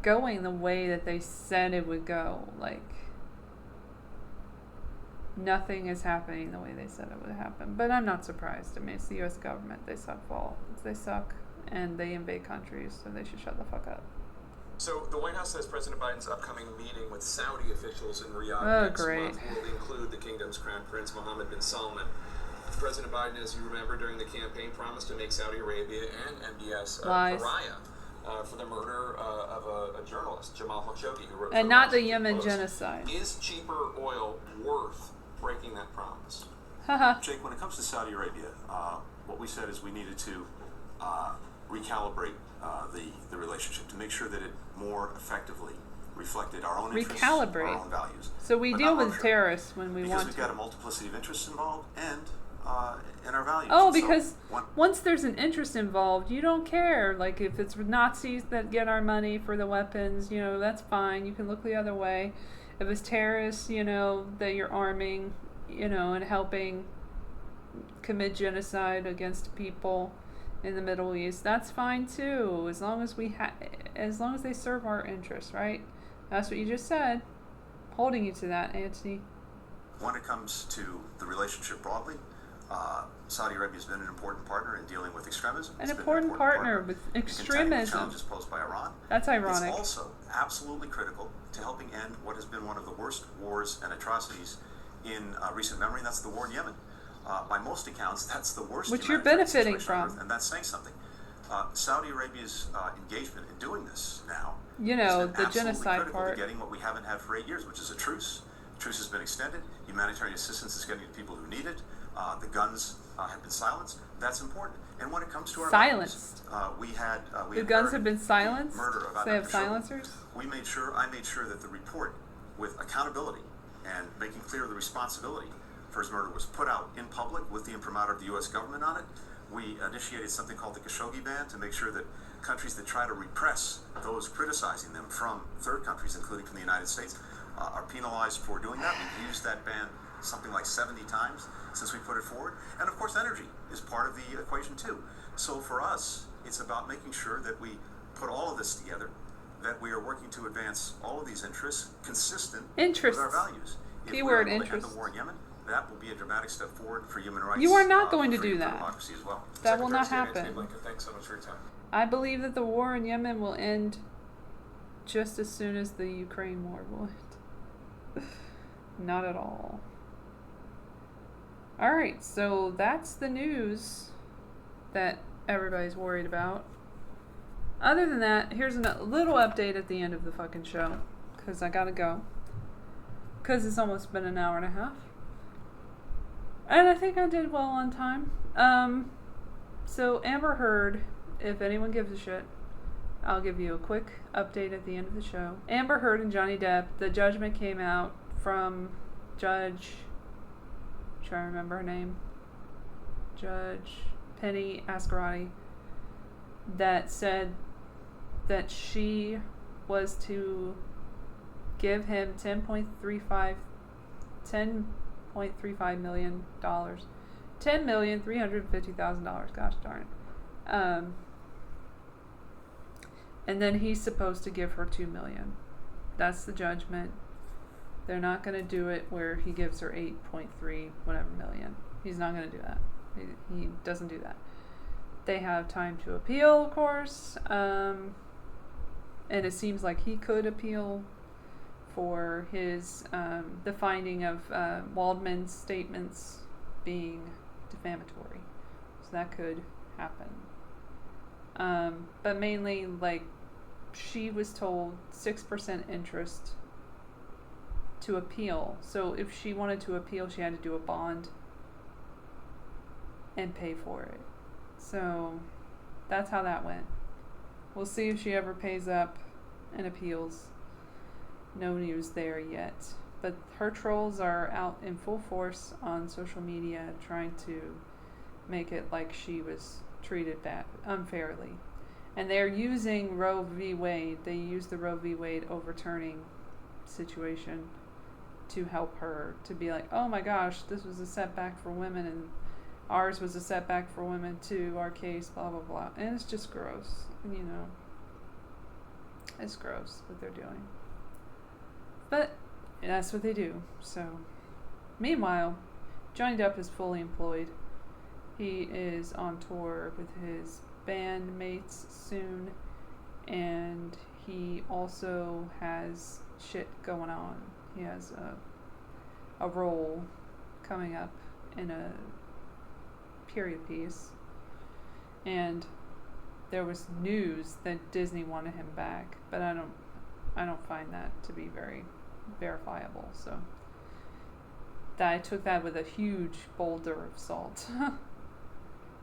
going the way that they said it would go. Like, nothing is happening the way they said it would happen. But I'm not surprised. I mean, it's the U.S. government. They suck balls. They suck, and they invade countries, so they should shut the fuck up. So the White House says President Biden's upcoming meeting with Saudi officials in Riyadh next month will include the kingdom's crown prince Mohammed bin Salman. President Biden, as you remember, during the campaign, promised to make Saudi Arabia and MBS pariah for the murder of a journalist, Jamal Khashoggi, who wrote. And not the Yemen genocide. Is cheaper oil worth breaking that promise? Jake, when it comes to Saudi Arabia, what we said is we needed to recalibrate the relationship to make sure that it more effectively reflected our own interests, our own values. So we deal with terrorists when we want to. Because we've got a multiplicity of interests involved and in our values. Oh, because once there's an interest involved, you don't care. Like, if it's Nazis that get our money for the weapons, you know, that's fine. You can look the other way. If it's terrorists, you know, that you're arming, you know, and helping commit genocide against people in the Middle East, that's fine too, as long as as long as they serve our interests, right? That's what you just said. Holding you to that, Anthony. When it comes to the relationship broadly, Saudi Arabia has been an important partner in dealing with extremism. An important partner with extremism. Challenges posed by Iran. That's ironic. It's also absolutely critical to helping end what has been one of the worst wars and atrocities in recent memory, and that's the war in Yemen. By most accounts, that's the worst. Which you're benefiting from. Earth, and that's saying something. Saudi Arabia's engagement in doing this now, you know, the genocide part, to getting what we haven't had for 8 years, which is a truce. The truce has been extended. Humanitarian assistance is getting to people who need it. The guns have been silenced. That's important. And when it comes to our silenced, we had the guns have been silenced. Murder of they have silencers. I made sure that the report with accountability and making clear the responsibility for his murder was put out in public with the imprimatur of the U.S. government on it. We initiated something called the Khashoggi ban to make sure that countries that try to repress those criticizing them from third countries, including from the United States, are penalized for doing that. We've used that ban something like 70 times since we put it forward. And of course, energy is part of the equation too. So for us, it's about making sure that we put all of this together, that we are working to advance all of these interests consistent with our values. Keyword if we're able interest. to end the war in Yemen, that will be a dramatic step forward for human rights. You are not going to do freedom, that. for democracy as well. That will not Secretary of State happen. Antony Blinken, thanks so much for your time. I believe that the war in Yemen will end just as soon as the Ukraine war will end. Not at all. Alright, so that's the news that everybody's worried about. Other than that, here's a little update at the end of the fucking show. Because I gotta go. Because it's almost been an hour and a half. And I think I did well on time. So Amber Heard, if anyone gives a shit, I'll give you a quick update at the end of the show. Amber Heard and Johnny Depp, the judgment came out from Judge, I'm trying to remember her name, Judge Penny Ascarati, that said that she was to give him $10.35 million. $10,350,000. Gosh darn it. And then he's supposed to give her $2 million. That's the judgment. They're not going to do it where he gives her 8.3 whatever million. He's not going to do that. He doesn't do that. They have time to appeal, of course. And it seems like he could appeal for his the finding of Waldman's statements being defamatory. So that could happen. But mainly, like, she was told 6% interest to appeal. So if she wanted to appeal, she had to do a bond and pay for it. So that's how that went. We'll see if she ever pays up and appeals. No news there yet. But her trolls are out in full force on social media trying to make it like she was treated bad, unfairly. And they're using Roe v. Wade. They use the Roe v. Wade overturning situation to help her to be like, oh my gosh, this was a setback for women and ours was a setback for women too, our case, blah blah blah. And it's just gross, you know. It's gross what they're doing. But that's what they do. So meanwhile, Johnny Depp is fully employed. He is on tour with his bandmates soon, and he also has shit going on. He has a role coming up in a period piece, and there was news that Disney wanted him back, but I don't find that to be very verifiable. So I took that with a huge boulder of salt.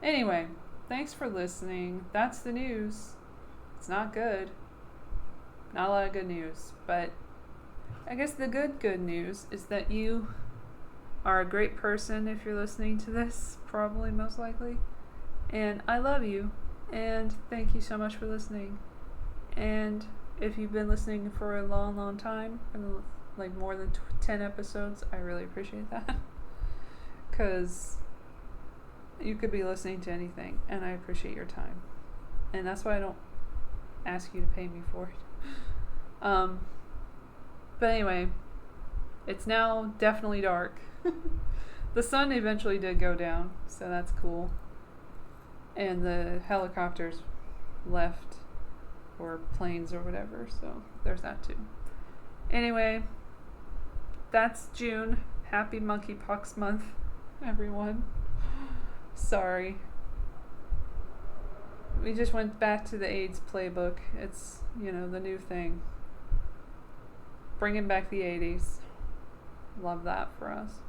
Anyway, thanks for listening. That's the news. It's not good. Not a lot of good news. But I guess the good news is that you are a great person if you're listening to this. Probably, most likely. And I love you. And thank you so much for listening. And if you've been listening for a long, long time, like more than 10 episodes, I really appreciate that. Because you could be listening to anything, and I appreciate your time. And that's why I don't ask you to pay me for it. But anyway, it's now definitely dark. The sun eventually did go down, so that's cool. And the helicopters left, or planes or whatever, so there's that too. Anyway, that's June. Happy Monkeypox month, everyone. Sorry. We just went back to the AIDS playbook. It's, you know, the new thing. Bringing back the 80s. Love that for us.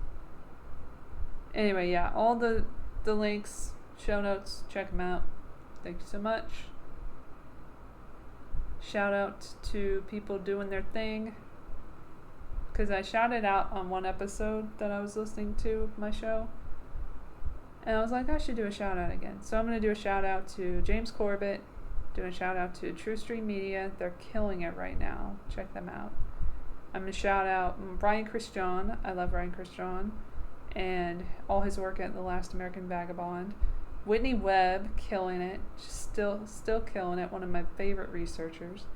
Anyway, yeah, all the links, show notes, check them out. Thank you so much. Shout out to people doing their thing. Because I shouted out on one episode that I was listening to of my show. And I was like, I should do a shout out again. So I'm going to do a shout out to James Corbett. Do a shout out to True Stream Media. They're killing it right now. Check them out. I'm going to shout out Brian Christian. I love Brian Christian. And all his work at The Last American Vagabond. Whitney Webb, killing it. Still killing it. One of my favorite researchers.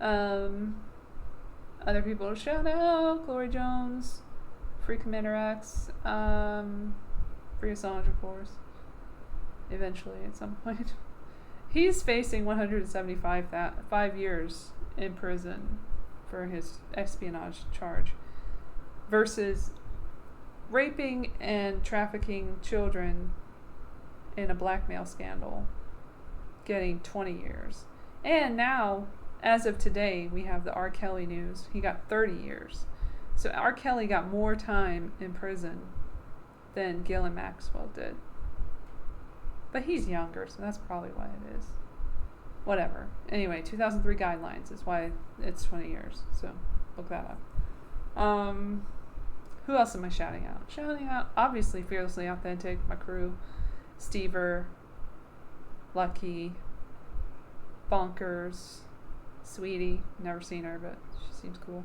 Other people to shout out. Glory Jones. Free Commander X. Free Assange, of course. Eventually, at some point. He's facing 5 years in prison for his espionage charge. Versus raping and trafficking children in a blackmail scandal, getting 20 years. And now, as of today, we have the R. Kelly news. He got 30 years. So R. Kelly got more time in prison than Ghislaine Maxwell did. But he's younger, so that's probably why it is. Whatever. Anyway, 2003 guidelines is why it's 20 years. So look that up. Who else am I shouting out? Shouting out, obviously, Fearlessly Authentic, my crew. Stever, Lucky, Bonkers, Sweetie, never seen her, but she seems cool.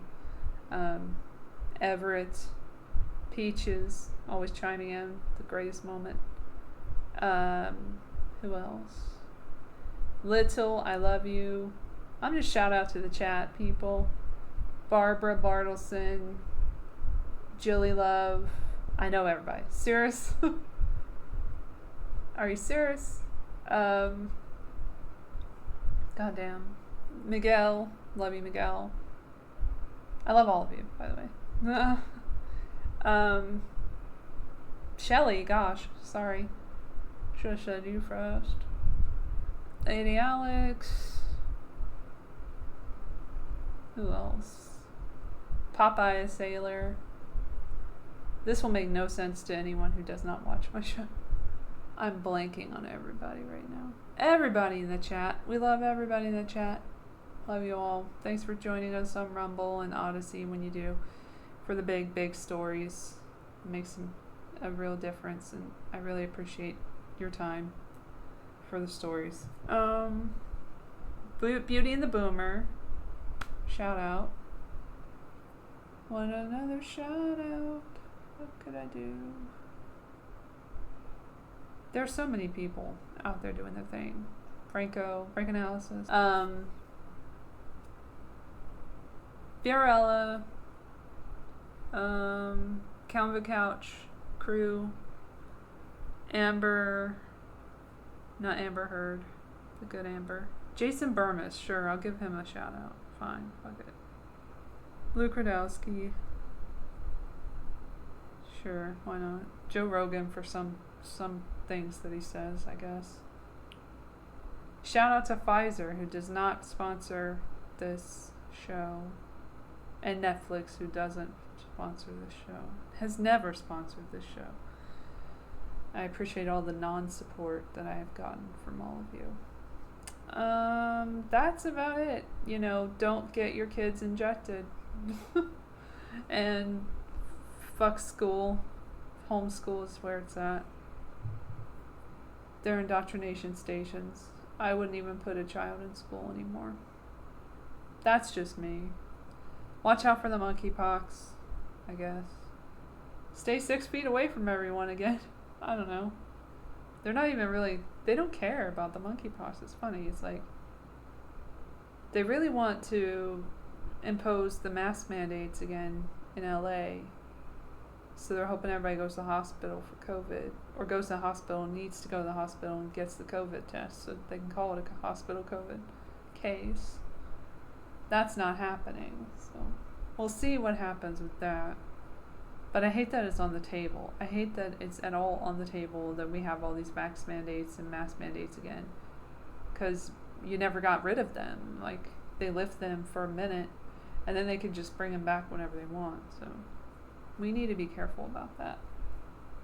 Everett, Peaches, always chiming in, the greatest moment. Who else? Little, I love you. I'm going to shout out to the chat people. Barbara Bartleson, Jilly Love. I know everybody. Cirrus. Are you serious? Goddamn. Miguel. Love you, Miguel. I love all of you, by the way. Shelly, gosh, sorry. Should have said you first. Lady Alex. Who else? Popeye Sailor. This will make no sense to anyone who does not watch my show. I'm blanking on everybody right now. Everybody in the chat. We love everybody in the chat. Love you all. Thanks for joining us on Rumble and Odyssey when you do. For the big, big stories. It makes a real difference, and I really appreciate your time for the stories. Beauty and the Boomer. Shout out. Want another shout out? What could I do? There are so many people out there doing their thing. Franco Analysis. Fiorella. Calvin Couch crew. Amber. Not Amber Heard. The good Amber. Jason Burmis. Sure, I'll give him a shout out. Fine. Fuck it. Luke Radowski. Sure, why not? Joe Rogan for some things that he says, I guess. Shout out to Pfizer, who does not sponsor this show. And Netflix, who doesn't sponsor this show. Has never sponsored this show. I appreciate all the non-support that I have gotten from all of you. That's about it. You know, don't get your kids injected. And fuck school. Homeschool is where it's at. They're indoctrination stations. I wouldn't even put a child in school anymore. That's just me. Watch out for the monkeypox, I guess. Stay 6 feet away from everyone again. I don't know. They're not even really... They don't care about the monkeypox. It's funny. It's like... They really want to impose the mask mandates again in LA. So they're hoping everybody goes to the hospital for COVID. Or goes to the hospital and needs to go to the hospital and gets the COVID test. So they can call it a hospital COVID case. That's not happening. So we'll see what happens with that. But I hate that it's on the table. I hate that it's at all on the table that we have all these mask mandates and mask mandates again. Because you never got rid of them. Like, they lift them for a minute and then they can just bring them back whenever they want. So we need to be careful about that.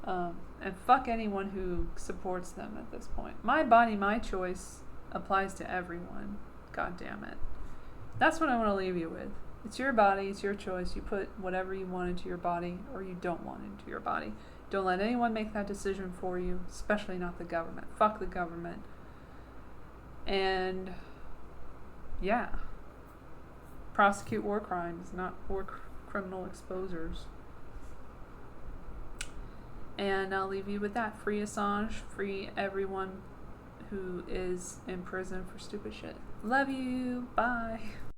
And fuck anyone who supports them at this point. My body, my choice applies to everyone. God damn it. That's what I want to leave you with. It's your body, it's your choice. You put whatever you want into your body or you don't want into your body. Don't let anyone make that decision for you, especially not the government. Fuck the government. And yeah. prosecute war crimes, not war criminal exposers. And I'll leave you with that. Free Assange, free everyone who is in prison for stupid shit. Love you. Bye.